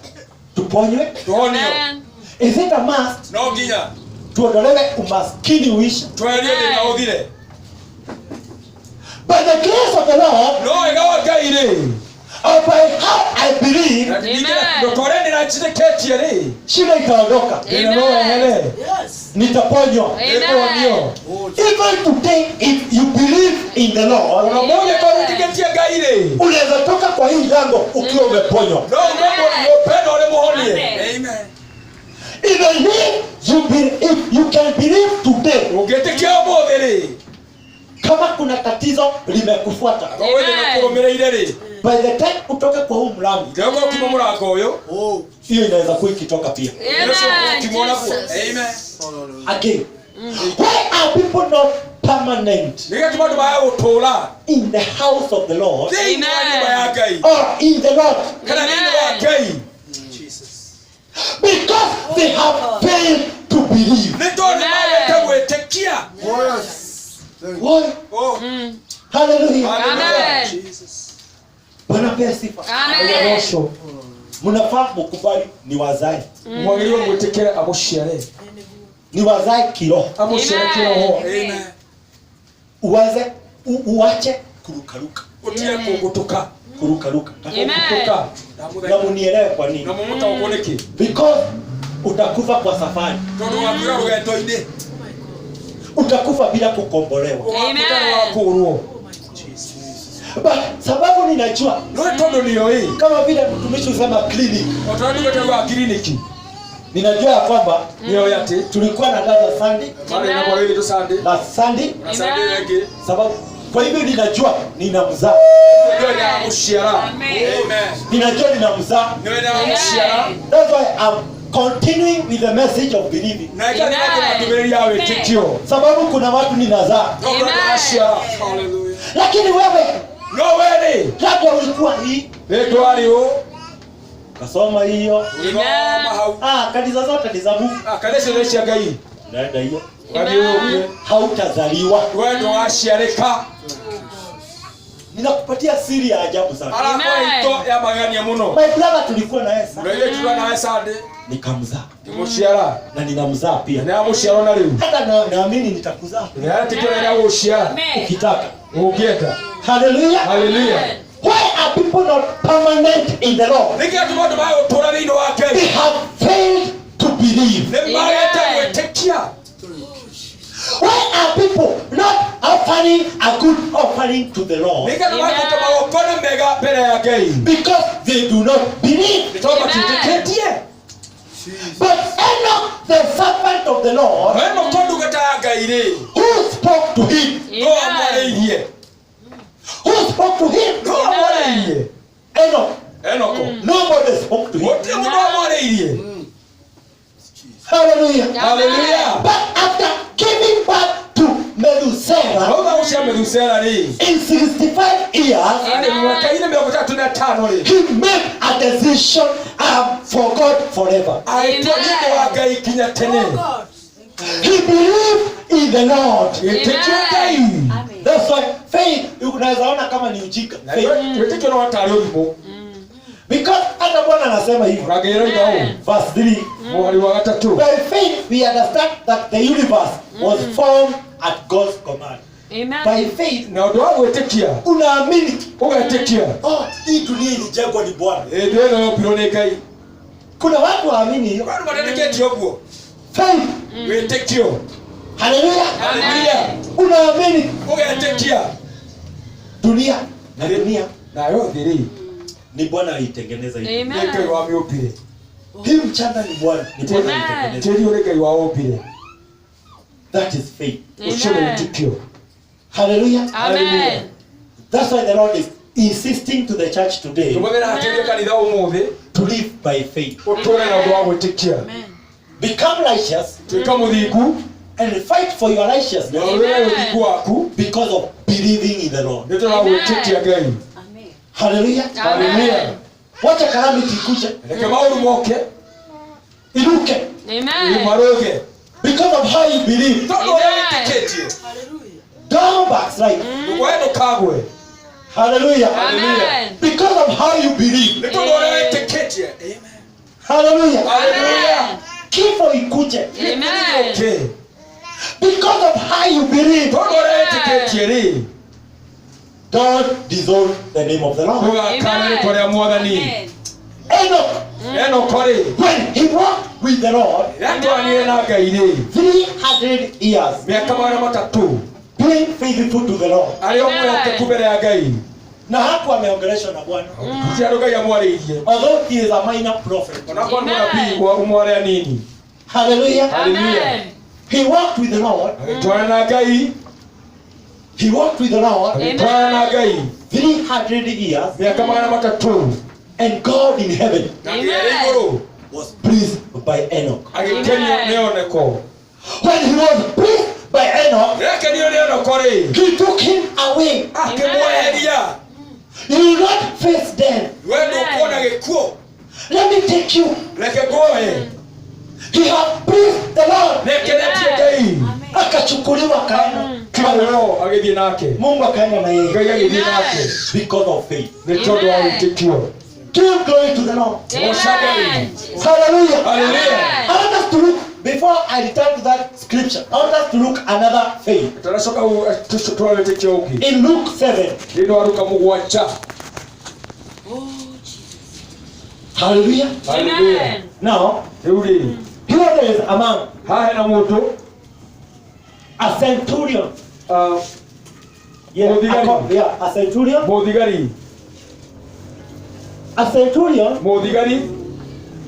tuponywe? Tuhonio. Amen. Is it a must? No nginya Tuondolewe umaskini uishi. twerie thina uthire. By the grace of the Lord, No igawa Ngai ri. or by how I believe, Ndotore nina chiteketie ri. shida itaondoka. Ina no hele. Nitaponywa. Ekonio. Even today, if you believe in the Lord, Una moja kwa utiketie Ngai ri. unaweza toka kwa hii lango ukiwa umeponywa. No ngombo upendo ole muhonie. Amen. Even if you can believe today, Ungetikia umuthi ri. kama kuna tatizo limekufuata, Wewe ninakurumireire ri. by the time utoke kwa huu mlango, Ndio kwa murango uyu. hiyo inaweza kuwa ikitoka pia. Amen. Again, why are people not permanent Nika tumatu baya utura. in the house of the Lord Amen. Ya Ngai. or in the Lord? Kana nini wa Ngai? Because they have failed to believe. Nitoni mawete gwetekia. Why? Oh. Hallelujah. Amen. Bwana pia sifa. Amen. Mnafaa mkubali ni wazae. Mwagiriwe gwetekera amuciare. Ni wazae kiroho. Amuciare kiroho. Amen. Uwaze uache kurukaruka. Utie kugutuka. Kurukaruka. Kugutuka. Na munielewe kwa nini? Na mumuta ukoneki. Because utakufa kwa safari. Tondu wakuya rugendo-ini. Utakufa bila kukombolewa. Wakurwo. But sababu ninajua No tondu niyo hii. kama vile mtumishi usema clinic. Watu kwa kliniki. Ninajua ya kwamba Niyo yati. tulikuwa na dada Sunday Mali na kwa hiyo tu Sunday. na Sunday Na Sunday wengi. sababu kwa hivyo ninajua ninamzaa. Ndio ni amuciara. Amen. Ninajua ninamzaa. Ndio ni amuciara. That's why I'm continuing with the message of believing. Na kile kinatumiria wewe tikio. Sababu kuna watu ninazaa. Ndio amuciara. Hallelujah. Lakini wewe No wewe. labda ulikuwa hii Wetu alio. kasoma hiyo. Ulima mahau. Kanisa zote ni za Mungu. Kanisa ile cia Ngai. Naenda hiyo. Waliyo. Hautazaliwa. Wewe ndo washiarika. Ninakupatia siri ya ajabu sana. Alafu ito ya magania muno. My brother tulikuwa na yeye sana. Ndio tulikuwa na Sunday. Nikamzaa. Muciara. Na ninamzaa pia. Na muciara na leo. Hata naamini nitakuzaa. Na tikio na uciara. Ukitaka. Ukieta. Hallelujah. Hallelujah. Why are people not permanent in the Lord? Nikia tumatu bayo utura thini wake. They have failed to believe. Ne mareta gwetekia. Why are people not offering a good offering to the Lord? Nikia tumatu tabagokona mega mbere ya Ngai. Because they do not believe. Nitoma titeketie. But Enoch, the servant of the Lord, Wewe ndo ndugata ya Ngai ri. who spoke to him? No amwareirie. Who spoke to him? No amwareirie. Enoch. Enoko. Nobody spoke to him. Wote mundu amwareirie. Hallelujah. Hallelujah. But after giving birth to Methuselah Baba ucia Methusela ri. in 65 years, Ale mwaka ine 35 ri. he made a decision for God forever. Aitwa nini wa Ngai kinya tene. He believed in the Lord. Itikio Ngai. That's why faith, unaweza ona kama ni ujinga. Na Faith. itikio no watari ulimu. Because hata Bwana anasema hivi. Ragero igao. Verse 3. Muhari wa gatatu. By faith we understand that the universe was formed at God's command. By faith Na ndo wetikia. unaamini Ugatikia. hii dunia ilijengwa ni Bwana. Ndio no pirone Ngai. Kuna watu waamini hiyo. Kwani matendeketi oguo. Faith. Wetikio. Hallelujah. Hallelujah. Unaamini Ugatikia. dunia na dunia Na yo thiri. ni Bwana alitengeneza hivi. Ngai wa miopire. Hii mchanga ni Bwana, ni Bwana alitengeneza. Tiri ule Ngai wa opire. That is faith. Ushone wetikio. Hallelujah. Amen. That's why the Lord is insisting to the church today Tumwethera hakiria kanitha umuthi. to live by faith. Utore na ndo wa gwetikia. Become righteous Tuika muthingu. and fight for your righteousness Na wewe uthingu waku. because of believing in the Lord. Ndio tunawetikia Ngai. Hallelujah. Hallelujah. Wacha calamity ikuje, Reke mauru moke. iruke Amen. Maroge. because of how you believe. Tondo wetiketie. Don't backslide. Wewe kagwe. Hallelujah. Amen. Because of how you believe. Tondo wetiketie. Amen. Hallelujah. Hallelujah. kifo ikuje. Amen. Okay. Because of how you believe, Tondora etiketie ri. God dissolved the name of the Lord. Tugakana rĩtwa rĩa Mwathani. Enoch, Enoko rĩ. when he walked with the Lord Yatwanire na Ngai rĩ. 300 years, Mĩaka 300 being faithful to the Lord. arĩ o mwĩhokeku mbere ya Ngai. Na hapo ameongeleshwa na Bwana. Ti andũ Ngai amwarĩirie. Although he is a minor prophet. Onakorwo nĩ mũnabii wa ũmwe nini. Hallelujah. Amen. He walked with the Lord. Agĩtwarana na Ngai. He walked with the Lord Agĩtwarana na Ngai. 300 years. Mĩaka 300. And God in heaven Na Ngai arĩ igũrũ. was pleased by Enoch. Agĩkenio nĩ Oneko. When he was pleased by Enoch, Rekenio nĩ Oneko rĩ. he took him away. Akĩmweheria. You will not face death. We ndũkuona gĩkuũ. Let me take you. Reke nguohe. He had pleased the Lord. Nĩkenetie Ngai. Akachukuliwa akaenda. Kiroho agĩthiĩ nake. Mungu akaenda na yeye. Ngai agĩthiĩ nake. Because of faith. Nĩ tondũ wa wĩtĩkio. Give glory to the Lord. Amen. Hallelujah. Hallelujah. I want us to look, before I return to that scripture, I want us to look another faith. Tũracoka tũtwara wĩtĩkio ũngĩ. In Luke 7. Thĩinĩ wa Luka 7. Hallelujah. Amen. Now, Rĩu rĩ. here there is a man, Haha hena mũndũ. a centurion. Mũthigari. A centurion. Mũthigari. A centurion Mũthigari.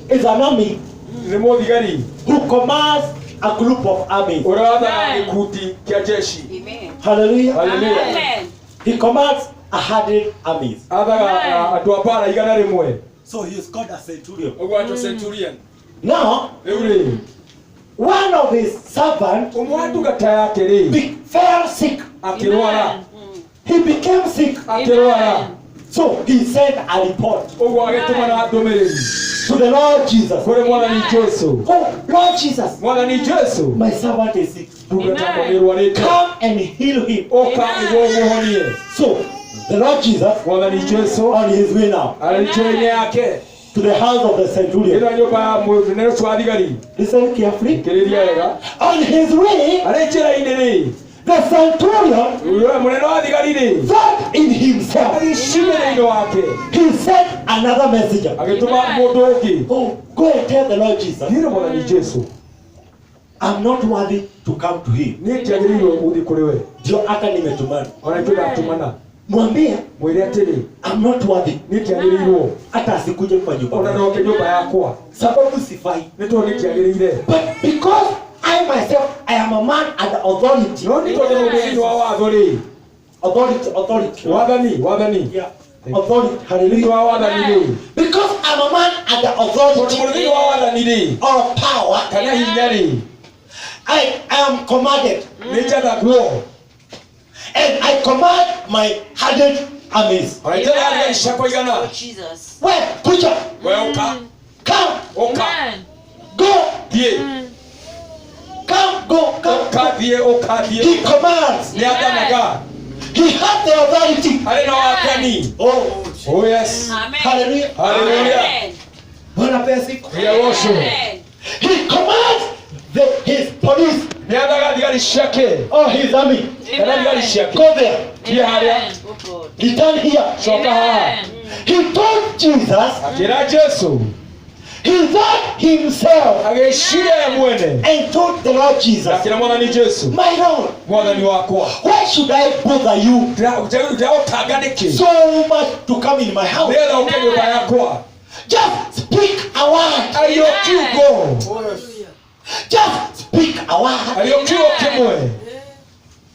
is an army Nĩ mũthigari. who commands a group of armies. Ũrĩa wathaga gĩkundi kĩa jeshi. Hallelujah. Hallelujah. Amen. He commands 100 armies. Athaga andũ a mbaara 100. So he is called a centurion. Ũguo atwo centurion. Now, Rĩu rĩ. one of his servants Ũmwe wa ndungata yake rĩ. fell sick. Akĩrwara. He became sick. Akĩrwara. So he sent a report Ũguo agĩtũma na ndũmĩrĩri. to the Lord Jesus. Kũrĩ Mwathani Jesũ. Oh, Lord Jesus, Mwathani Jesũ. my servant is sick. Ndungata yakwa nĩrwarĩte. Come and heal him. Ũka nĩguo ũmũhonie. So the Lord Jesus, Mwathani Jesũ on his way now arĩ njĩra-inĩ yake. to the house of the centurion. Ĩno nyũmba ya mũnene ũcio wa thigari. Listen carefully. Kĩrĩria wega. On his way, Arĩ njĩra-inĩ rĩ. the centurion Ũyũ mũnene wa thigari rĩ. thought in himself. Agĩcimĩrĩire wake. He sent another messenger. Agĩtũma mũndũ ũngĩ. Oh, go and tell the Lord Jesus, Thiĩ Mwathani Jesũ. I'm not worthy to come to him. Niĩ ndiagĩrĩirwo gũthiĩ kũrĩ we. Ndio hata nimetumana. Ona ithuĩ ndatũmana. Mwambie, Mwĩre atĩrĩ. I'm not worthy. Niĩ ndiagĩrĩirwo. Hata asikuje kwa nyumba. Ona ndoke nyũmba yakwa. Sababu sifai. Nĩ tondũ nĩ ndiagĩrĩire. But because I myself, I am a man under authority. No nĩ tondũ mũndũ thĩinĩ wa watho rĩ. Authority. Wathani. Yeah. Authority. Thĩinĩ Hallelujah. wa wathani rĩ. Because I'm a man under Tondũ authority mũndũ thĩinĩ wa wathani rĩ. or power, Kana hinya rĩ. I am commanded. Nĩ njathagwo. And I command my 100 armies. Ona ithatha thigari ciakwa 100. Jesus. Where? Preacher. We ũka. Come. Ũka. Amen. Go. Thiĩ. Come. Go. Come. Ũka thiĩ. Ũka He thiĩ. commands. Nĩ athanaga. He has the authority. Arĩ na wathani. Oh. Oh yes. Amen. Hallelujah. Hallelujah. Amen. Bwana pewe siku. Yawosho. Amen. He commands his police Nĩ athaga thigari ciake. or his army. Kana thigari ciake. Go there. Thiĩ harĩa. Amen. Oh God. Return here. Coka haha. Amen. He told Jesus, Akĩra Jesũ. he thought himself Agĩciria we mwene. and told the Lord Jesus, Akĩra Mwathani Jesũ. my Lord, Mwathani wakwa. why should I bother you Ndĩragũtanga nĩkĩ? so much to come in my house? Nĩgetha ũke nyũmba yakwa. Just speak a word. Arĩ o kiugo. Just speak a word. Arĩ o kiugo kĩmwe.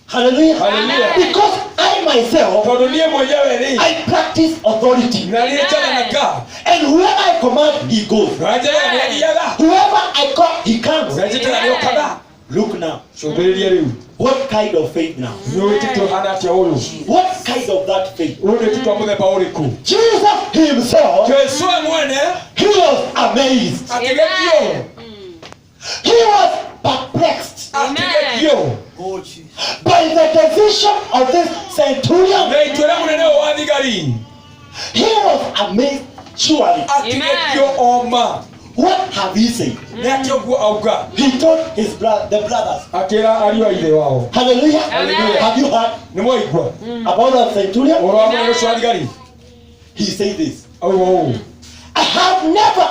Hallelujah. Hallelujah. Because I myself, Tondũ niĩ mwenyewe rĩ. I practice authority. Na niĩ njatanaga. And whoever I command, he goes. Na njatanaga nĩ athiaga. Whoever I call, he comes. Na njatanaga nĩ okaga. Look now. Cũthĩrĩria rĩu. What kind of faith now? Nĩ wĩtĩtwo hana atĩa ũyũ. What kind of that faith? Ũyũ nĩ wĩtĩtwo mũthemba ũrĩkũ? Jesus himself, Jesũ we mwene he was amazed. akĩgegio. He was perplexed Akĩgegio. by the decision of this centurion. Na itua rĩa mũnene ũyũ wa thigari. He was amazed surely. Akĩgegio oma. What have he said? nä atä å guo auga He told his the brothers. akä ra ariå a ithe wao Hallelujah. Amen. Have you heard nä mwaigua about the centurion? å horo wa må nene å cio wa thigari He said this. auga å I have never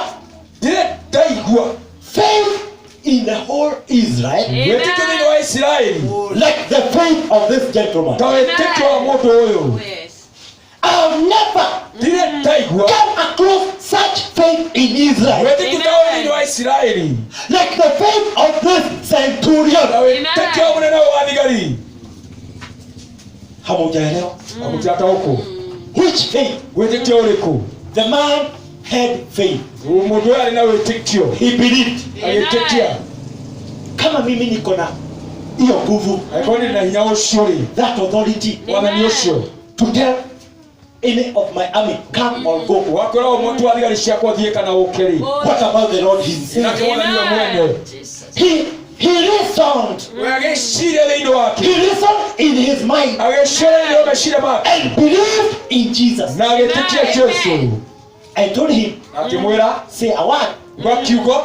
ndirä ndaigua faith in the whole Israel wä tä kä thä inä wa isiraeli like the faith of this gentleman. ta wä tä kä wa må ndå å yå Yes. I have never ndirä ndaigua come across such faith in Israel wä tä kä ta å thä inä wa isiraeli like the faith of this ta centurion. wä tä kä wa må nene wa thigari Hamujaelewa? amå tä rata å kå Which faith? wä tä kä å rä kå The man had faith. må ndå å yå arä na wä tä kä o He believed. agä tä kia Kama mimi niko na hiyo nguvu, angäkorwo nä na hinya å cio rä that authority wathani å cio to tell any of my army come or go. wakwä ra å mwe tu wa thigari ciakwa thiä kana å kä rä What about the Lord himself? nake mwathani we mwene Amen. Jesus. He reasoned. we agä ciria thä inä wake He reasoned in his mind agä ciria thä inä wa meciria make and believed in Jesus. na agä tä kia jesu I told him, akä mwä ra say a word. gwa kiugo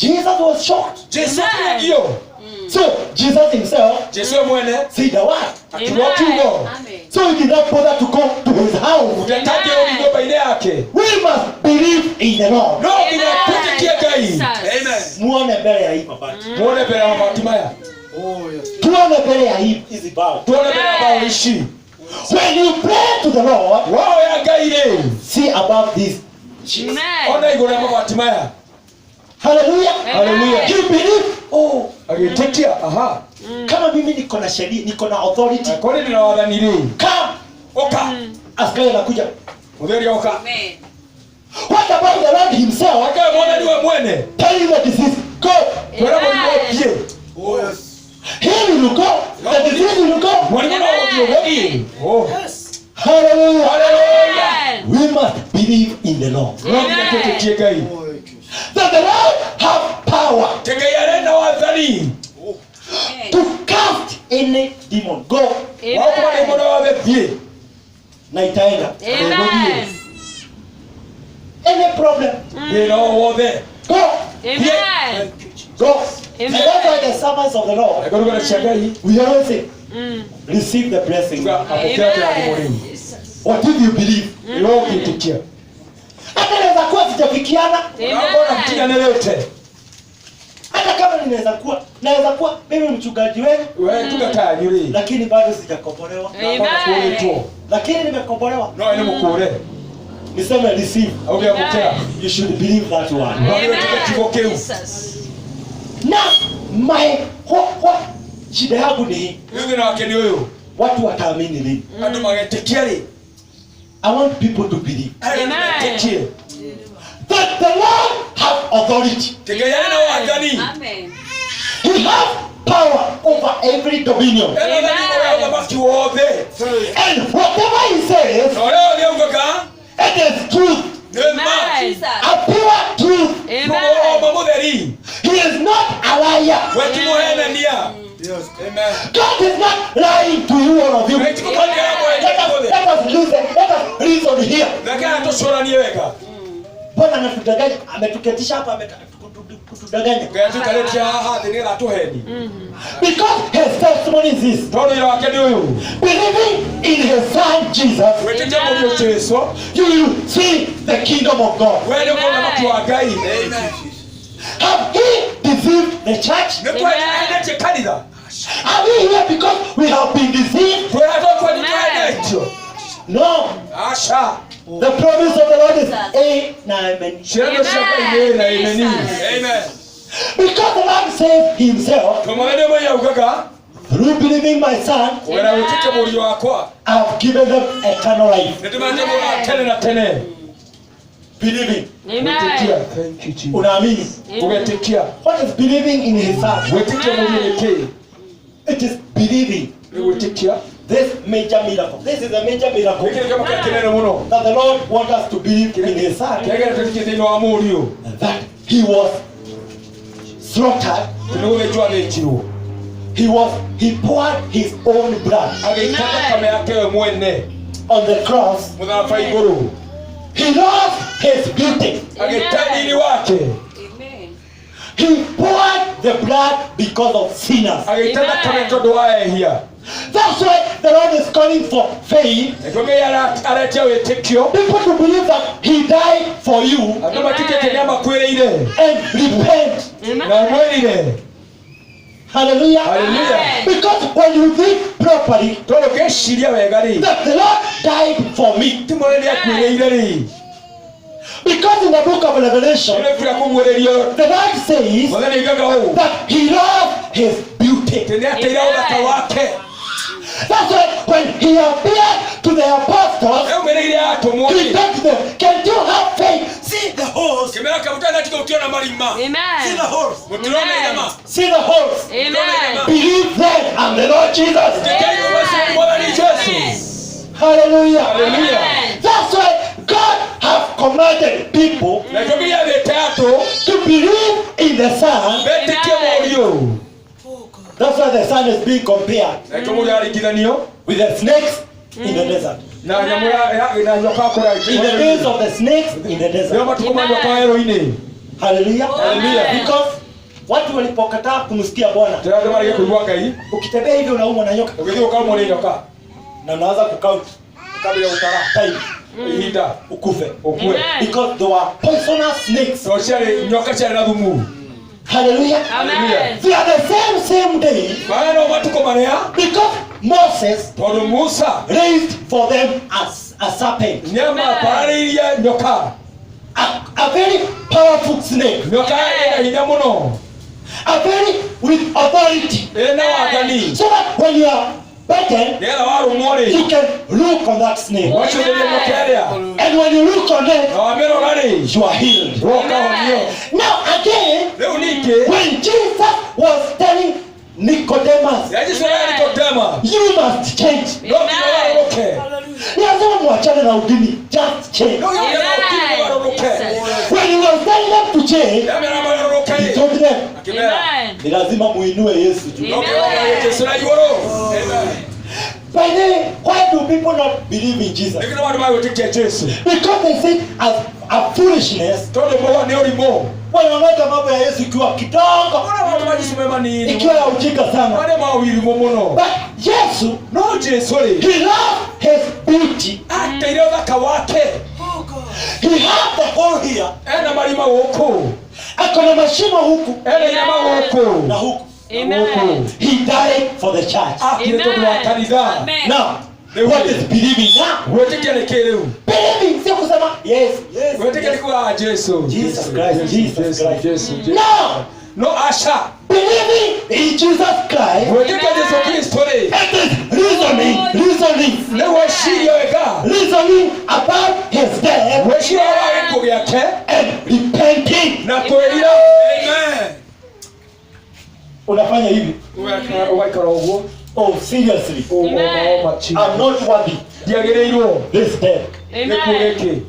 Jesus was shocked. jesu Amen. akä gio So Jesus himself jesu we mwene said a word. akiuga kiugo Amen. So he did not bother to go to his house. ndatangä å ri nyåmba-inä yake We must believe in the Lord. no nginya twä tä kie ngai Jesus. Muone mbele ya hii mabati. muone mbere ya mabati maya Tuone mbele ya hii hizi bao. tuone mbere ya mbao ici When you pray to the Lord, wao ya ngai rä see above this. Amen. ona igå rä a mabati maya Hallelujah. Hallelujah. You believe? Oh, agä tä kia aha kama mimi niko na sheria, niko na authority. korä ndä na wathani rä Come. å ka Askari anakuja. må theri å ka Amen. What about the Lord himself? akawe mwathani we mwene Telling the disease, go. kwä ra må rimå thiä Healing will go. The disease will go. mwarimå no å thiä å thiä Hallelujah. Amen. We must believe in the Lord. no nginya twä tä kie ngai That the Lord have power tä ngai arä na wathani to cast any demon. Go. wao kå maä må no wothe thiä Na itaenda. Amen. Any problem. thä na o wothe Go. Amen. Go. Amen. And that's why the servants of the Lord, agä rugana cia ngai we always say, Mm. receive the blessing. tuga apå kä ra kä rathimo rä Amen. Jesus. What if you believe? u no gä tä kia Hata naweza kuwa sijafikiana. akona mkinyanä rä te Hata kama naweza kuwa mimi mchungaji wenu, we tuga kanyu rä lakini bado sijakombolewa. Amen. kå rä two Lakini nimekombolewa. no nä må kå re Niseme receive. augä amå kä ra You should believe that one. Amen. Kiugo kiu. Jesus. Now, what shida yangu ni hii. rä u thä na wake nä å yå Watu wataamini lini? andå magetä kia rä I want people to believe Amen. getä kie that the Lord have authority. tä ngai arä na wathani Amen. He have power over every dominion. ena thani å ya uthamaki wothe And whatever he says, na å rä a å thä augaga it is truth. nä ma Amen. A pure truth. Amen. ma må theri He is not a liar. we ti må henania God is not lying to you, all of you. Right, come on, get up, boy. Let us listen. Let us reason here. reke tå coranie wega Bwana anatudanganya, ametuketisha hapa, kutudanganya. ngai atå ikarä tie haha thä nä getha atå heni Because his testimony is this. tondå wä ra wake nä å yå Believing in his son Jesus, wä tä tie må thiå jesu you will see the kingdom of God. we nä å kona matu wa ngai Have he deceived the church? nä kwendetie kanitha Are we here because we have been deceived? twä ratå kwenä twendetio No. aca The promise of the Lord is A na amen. ciano cia ngai nä na imeni amen Because the Lord saved himself tå mwathani må yaugaga through believing my son, kå gera wä tä kie må riå wakwa I have given them eternal life. nä ndä mande må ra tene na tene Believing. Amen. Unaamini? gå getä kia What is believing in his son? gwä tä kia må riå nä kä It is believing nä gwä tä kia this major miracle. This is a major gä miracle kä nä kä makä kä nene må no that the Lord wants us to believe in his son. kegera tå tikä thä inä wa må riå That he was slaughtered. tä nä gå thä njwo athä njirwo He poured his own blood agä ita thakame yake we mwene on the cross. må tharaba igå rå He rose his beauty. agetajiri wake He poured the blood because of sinners. agitana kame tondu wa ehia That's why the Lord is calling for faith. ekonge aratia witikio People to believe that he died for you andu matikete ni amakwiriire and repent. na mwirire Hallelujah. Hallelujah. Because when you think properly tondu geciria wega ri that the Lord died for me. timureri akwiriire ri Because in the book of Revelation, ile fira kumwererio the Lord says mwathani igaga uu that he loved his beauty. tene ateira uthaka wake That's why when he appeared to the apostles, eumwereire atumwo he said to them, "Can you have faith? See the horse. kimera kabutana tiga utiona marima See the horse. mutirona nyama See the horse. Amen. Believe then and the Lord Jesus." tekei basi mwathani Yesu Hallelujah. haleluya That's why God have commanded people na tongiria betatu to believe in the Son. betikie morio That's why the Son is being compared na tongiria aringithanio with the snakes in the desert. na nyamu na nyoka kura In the days of the snakes in the ndio desert. matukuma nyoka hero-ini Hallelujah. Hallelujah. Because watu walipokataa kumsikia Bwana, tena ndio marige kuigua Ngai ukitembea hivyo unaumwa na nyoka ugithio ukamwo ni nyoka na unaanza kukaunt kabila utara time ihinda ukufe. ukue Because there were poisonous snakes. so ciari nyoka ciari na thumu Hallelujah. Amen. They are the same day bana no matuko maria because Moses tondu Musa raised for them as a serpent, nyama parairie nyoka a very powerful snake, nyoka ina hinya muno a very with authority, ina wathani so that when you are bitten, ngetha warumwo ri you can look on that snake, wacuthĩria nyoka ĩrĩa and when you look on it, na wamĩrora rĩ you are healed. ũkahonio Now again, rĩu ningĩ when Jesus was telling Nicodemus, yajicora Nikodema you must change, no nginya warũrũke lazima mwachane na udini, just change. no nginya ũkiri warũrũke When he was telling them to change, yamĩra marũrũke he ĩ told them, akĩmera ni lazima muinue Yesu juu. no nginya Jesũ na igũrũ By the way, why do people not believe in Jesus? nĩkĩna andũ magwĩtĩkia Jesũ Because they see as a foolishness. tondũ mũwa nĩ ũrimũ Wanaweka mambo ya Yesu ikiwa kidogo, ona maũndũ ma Jesũ me manini ikiwa ya ujinga sana. marĩa ma ũirimũ mũno But Yesu, no Jesũ rĩ he loved his beauty. ateire ũthaka wake He had the hole here. ena marima gũkũ Ako na mashimo huku ena nyama gũkũ na huku. Amen. He died for the church. akire tondũ wa kanitha Amen. Now, what is believing now? gwĩtĩkia nĩ kĩ rĩu Believing, sio kusema yes, yes. gwĩtĩkia nĩ kuga Jesũ Jesus Christ, Jesus Christ. Jesũ No, no aca believing in Jesus Christ. gwĩtĩkia Jesũ Kristo rĩ It is reasoning nĩ gwĩciria wega about his death gwĩciria wa gĩkuũ gĩake and repenting. na kwĩrira amen Unafanya hivi. ũgaikara ũguo Oh, seriously. ũgoma I'm not worthy ndiagĩrĩirwo this death. gĩkuũ Amen. gĩkĩ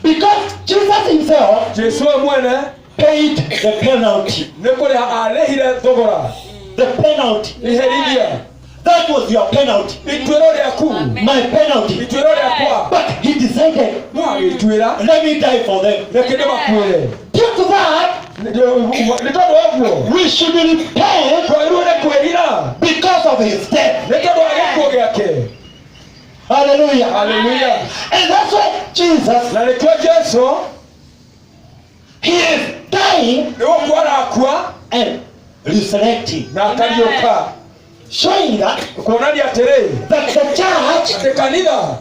Because Jesus himself Jesũ we mwene paid the penalty. nĩ kũrĩha arĩhire thogora The penalty. iherithia That was your penalty. ituĩro rĩaku My penalty. ituĩro rĩakwa But he decided, no agĩtuĩra let me die for them. reke ndĩmakuĩre Due to that, nĩ tondũ wa ũguo we should repent twagĩrĩirwo nĩ kwĩrira because of his death. nĩ tondũ wa gĩkuũ gĩake Hallelujah. haleluya And that's why Jesus, na nĩkĩo Jesũ he is dying nĩ gũkua arakua and resurrecting. na akariũka Showing that, kuonania atĩrĩ that the church atĩ kanitha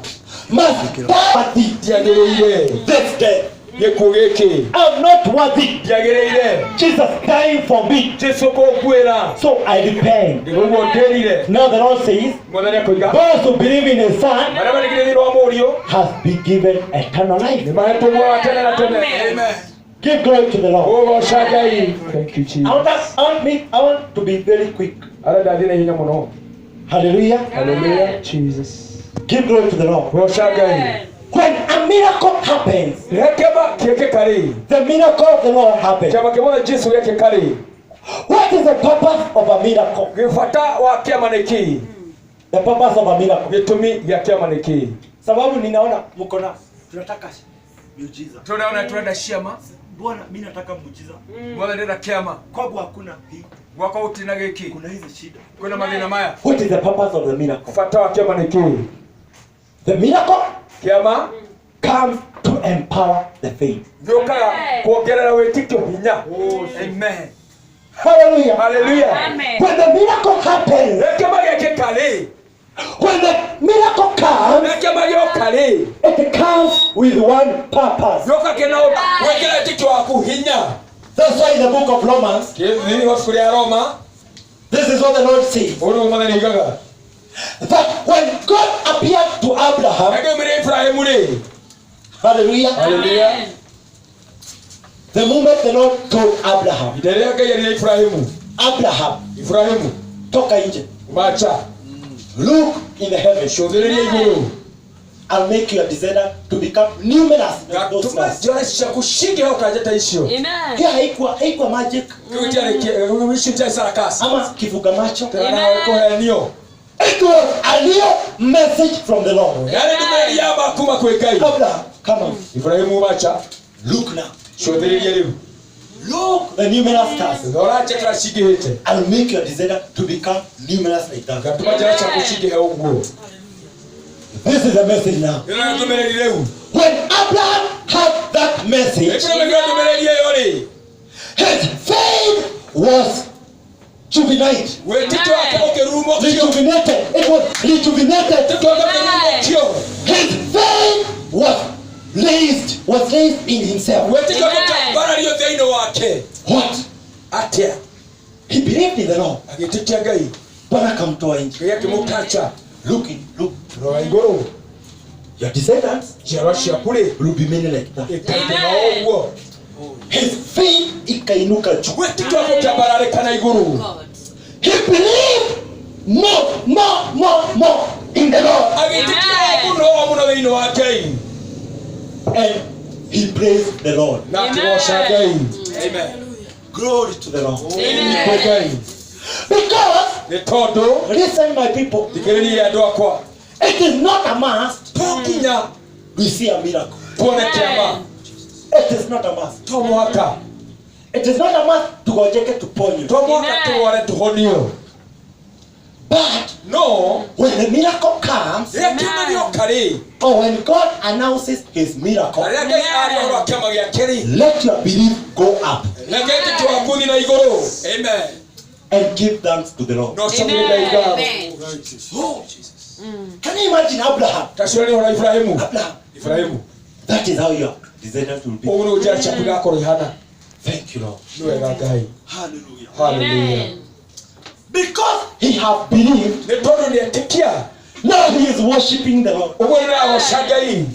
must die worthy ndiagĩrĩire this death. gĩkuũ gĩkĩ I'm not worthy. ndiagĩrĩire Jesus dying for me. Jesũ kũnguĩra So I repent. nĩguo ndĩrire Now the Lord says, mwathani akoiga those who believe in his Son marĩa marigĩrĩirwo wa mũriũ has been given eternal life. nĩ mahetwo muoyo wa tene na tene Amen. Give glory to the Lord. ũgoca Ngai thank you Jesus I want to be very quick. arenda thiĩ na ihenya mũno Hallelujah. haleluya Jesus Give glory to the Lord. ũgoca Ngai When a miracle happens, kĩama gĩkĩka rĩ the miracle of the Lord happens. kĩama kĩmwe Jesũ gĩkĩka rĩ What is the purpose of a miracle? gĩbata wa kĩama nĩ kĩĩ The purpose of a miracle. gĩtũmi gĩa kĩama nĩ kĩĩ Sababu ninaona mko na tunataka miujiza. Tunaona tunaenda shiama. Bwana mimi nataka muujiza. Bwana nenda kiama. Kwangu hakuna hii. Wako utina giki. Kuna hizi shida. Kuna madhina maya. What is the purpose of the miracle? Fatawa kiama ni kii. The miracle Kiama comes to empower the faith. Yoka kuongerera wetiko hinya. Amen. Hallelujah. Hallelujah. Amen. When the miracle happens, Kiama giki kale. when the miracle comes, Kiama giki kale. it comes with one purpose. Yoka kena wekera tiko waku hinya. That's why in the book of Romans, Kizi hospitali ya Roma. this is what the Lord says. Uru mwana ni gaga. That when God appeared to Abraham, Ege mire Ibrahimu ni. hallelujah, Hallelujah. the moment the Lord told Abraham, Idelea gaya ni Ibrahimu. Abraham, toka nje, Macha. look in the heavens, Shodhiri iguru. I'll make your descendants to become numerous like those Gatuma stars. jonesha kushige hokajeta isho. Amen. Hii haikuwa magic Kuitare wishi tya sarakasi. ama kifuga macho. Tena wako henio. It was a real message from the Lord. Yale dume yaba kuma kwekai. Abraham, come on, Ibrahimu macha. look now. Shodhiri yelimu. Look the numerous stars. Ndora chekra shige hete. I'll make your descendants to become numerous like that. Gatuma jonesha kushige heungu. This is the message now. Ila tumele lileu. When Abraham had that message, Ibrahimu tumele yeyori. his faith was juvenated. Wetito wake rumo kio. Rejuvenated. It was rejuvenated. Tito wake rumo kio. His faith was raised in himself. Wetito wake bara liyo theino wake. What? Atia. He believed in the Lord. Agitikia gai. Bwana kamtoa nje. Kaya kimutacha. Look. Roa igoro. Your descendants Jerashia kule. will be many like that. Ekate maowo. His faith ikainuka juu. Wetito wake tabarare kana iguru. God. He believed more in the Lord. Agitikia kuno muno theino wake. And he praised the Lord. Na Amen. tuwasha gai. Amen. Glory to the Lord. Amen. Kwa gai. Because, Ni todo. listen my people, Dikireni ya doa kwa. it is not a must Tokinya. we see a miracle. Tuone kiama. It is not a must. Tomo haka. It is not a must tugojeke tuponye. Tomo Amen. haka tuwale tuhonio. But No. when the miracle comes, Ya kima niyo kari. or when God announces his miracle, Aria gai ari oro kiama ya keri. let your belief go up Na geti tuwa kuni na igoro. Amen. and give thanks to the Lord. No sabuni na igaro. Amen. Oh, Jesus. Can you imagine Abraham? Tashirani wana Ibrahimu. Abraham, Ibrahimu. that is how your descendants will be. Uguru ujari chakuga koro ihana. Thank you, Lord. Nuwe gai. Hallelujah. Hallelujah. Amen. Because he have believed, Ne todo ni etikia. now he is worshiping the Lord. Uguru na oshagai.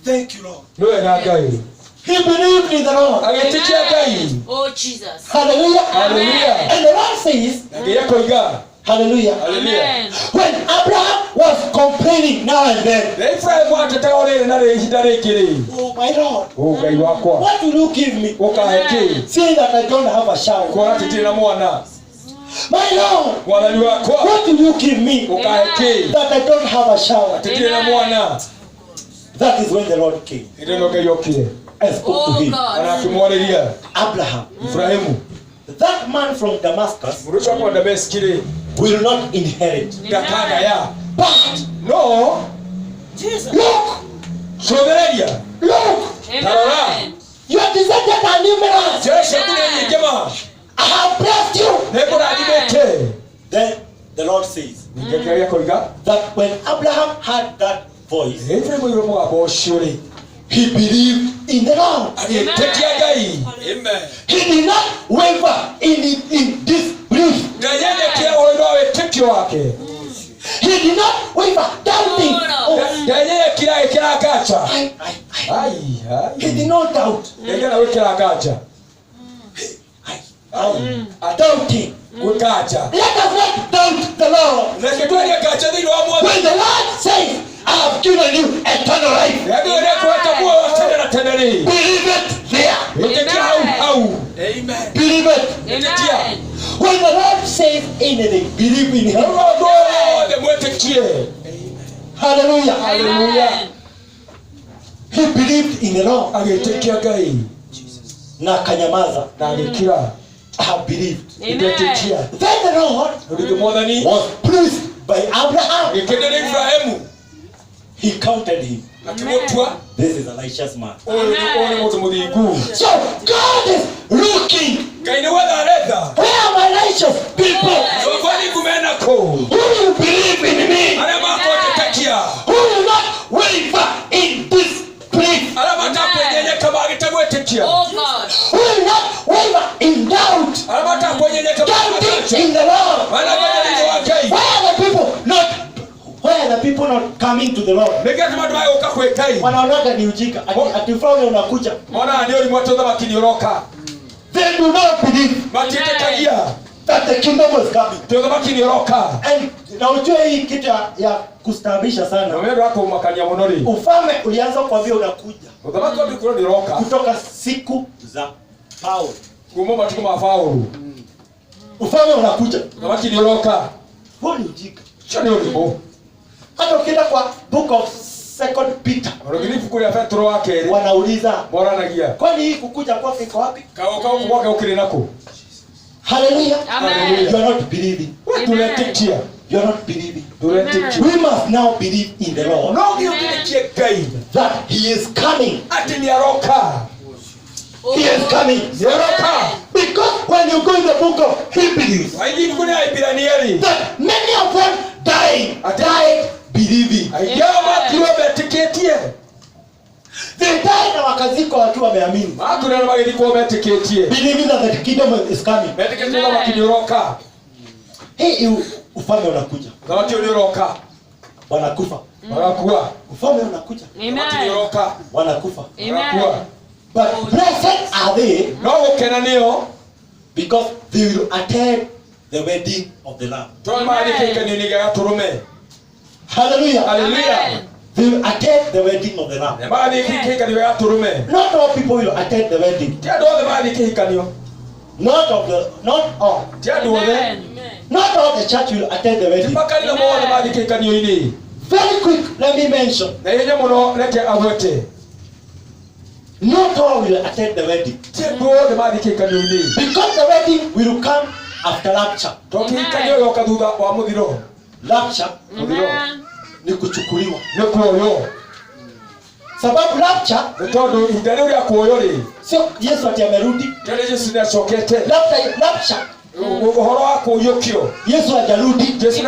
Thank you, Lord. Nuwe gai. He believed in the Lord. Agetikia gai. Oh Jesus. Hallelujah. Hallelujah. And the Lord says, Nage yako iga. hallelujah. Hallelujah. Amen. When Abraham was complaining now and then, Ne Ibrahimu atata ole na re hidare kiri. oh my Lord, Oh gai wakwa. what will you give me? Oka heki. Seeing that I don't have a shower. Kwa titi na mwana. My Lord, Mwana ni wakwa. what will you give me Oka heki. that I don't have a shower? Titi na mwana. That is when the Lord came Ide no gai yokire. and spoke to Oh him. God. Anakimwonelia. Abraham, Ibrahimu. that man from Damascus Murusha kwa dabeskire. will not inherit. Dakana ya. But No. look, Shoverelia. look, Amen. your descendants are numerous. Jesha kule nyikema. I have blessed you. Nebo na adibete. Then the Lord says Ningekea yako iga. that when Abraham heard that voice, Ibrahimu yumo aboshore. he believed in the Lord. Alitekia gai. Amen. He did not waver in disbelief. Dayene kia oino wetekio wake. He did not waver, doubting. Oh, Oh, Dayene kila gacha. I. Ai, He ai. did not doubt. Dayene we kila gacha. Ai. Doubting. Kugacha. Let us not doubt the Lord. Na kitwele gacha dhidi wa mwana. When the Lord says, I have given you eternal life, Yago ne kwa tabuwa watende na tendeni. believe it there. Itekia au. Amen. Believe it. Amen. When the Lord says anything, believe in Him. Rogo de mwetekie. Hallelujah. Amen. He believed in the Lord. agĩtĩkia Ngai Na akanyamaza. na agĩkira. I have believed. Amen. Then the Lord Rĩngĩ Mwathani was pleased by Abraham. agĩkenera Ibrahimu, He counted him. akĩmũtua This is a righteous man. ũyũ nĩ mũndũ mũthingu. So God is looking. Ngai nĩ wetha aretha Where are my righteous people? tũthiku mena kũu, Who will believe in me? arĩa makũnjĩtĩkia, Who will not waver in this place? arĩa matakwenyenyeka magĩtegwĩtĩkia, Oh God. Who will not waver in doubt? arĩa matakwenyenyeka Doubting in the Lord. managanyanithi wa Ngai. Why are the people not? Why are the people not coming to the Lord? Nĩkĩ andũ magĩũka kwĩ Ngai? Wanaonaga ni ujinga. Ati ufalme unakuja. Monaga nĩ ũrimũ atĩ ũthamaki nĩ ũroka, They do not believe matiĩtĩkagia that the kingdom is coming. atĩ ũthamaki nĩ ũroka. And na ujue hii kitu ya kustaabisha Na sana. wendo wa kũmakania mũno rĩ, Ufalme ulianza kuambia unakuja ũthamaki wa mbinguni nĩ ũroka kutoka siku za Paulo. kuuma matukũ ma Paũlũ. Ufalme unakuja. Ũthamaki nĩ ũroka. Huo ni ujinga. Ũcio nĩ ũrimũ. Hata ukienda kwa book of 2 Peter Rũgiri ibuku rĩa Petro wa kerĩ wanauliza, moranagia, kwani hii kukuja kwake iko wapi? kaũka gũkũ gwake gũkĩrĩ nakũ? Hallelujah. Amen. You are not believing. Ndũretĩkia, You are not believing. ndũretĩkia. We must now believe in the Lord No gĩũkĩrĩkie Ngai that he is coming. atĩ nĩ aroka. Oh He is coming. Nĩ aroka. Because when you go in the book of Hebrews, Waingĩ ibuku rĩa Iburania rĩ, that many of them died believing. aingĩ ao makuo metĩkĩtie. They died na wakazikwa wakiwa wameamini. Makuo na magĩthikwo metĩkĩtie. Believing that the kingdom is coming. Metĩkĩtie ũthamaki nĩ ũroka. Hii ufalme unakuja. Ũthamaki ũyũ nĩ ũroka. Wanakufa. Magakua. Ufalme unakuja. Ũthamaki nĩ Amen. ũroka. Wanakufa. Magakua. Amen. But blessed are they No gũkena nĩo because they will attend the wedding of the Lamb. tondũ magĩthiĩ kĩhikanio-inĩ gĩa Gatũrũme. Hallelujah. Hallelujah. Amen. They will attend the wedding of the Lamb. Na magathiĩ kĩhikanio gĩa Gatũrũme. Not all people will attend the wedding. Ti andũ othe magathiĩ kĩhikanio. Not all. Ti andũ othe. Amen. Not all the church will attend the Ti wedding. makanitha mothe magathiĩ kĩhikanio-inĩ. Very quick, let me mention. Na ihenya mũno reke agwete. Not all will attend the wedding. Ti andũ othe magathiĩ kĩhikanio-inĩ. Because the wedding will come after rapture. Tondũ kĩhikanio gĩoka thutha wa mũthiro. Rapture Amen. ni kuchukuliwa. Nĩ kuoywo. Sababu rapture Nĩ tondũ ihinda rĩu rĩa kuoywo rĩ, sio Yesu ati amerudi. rĩrĩa Jesũ nĩacokete. Rapture Ũhoro wa kũiyũkio. Yesu hajarudi. Jesũ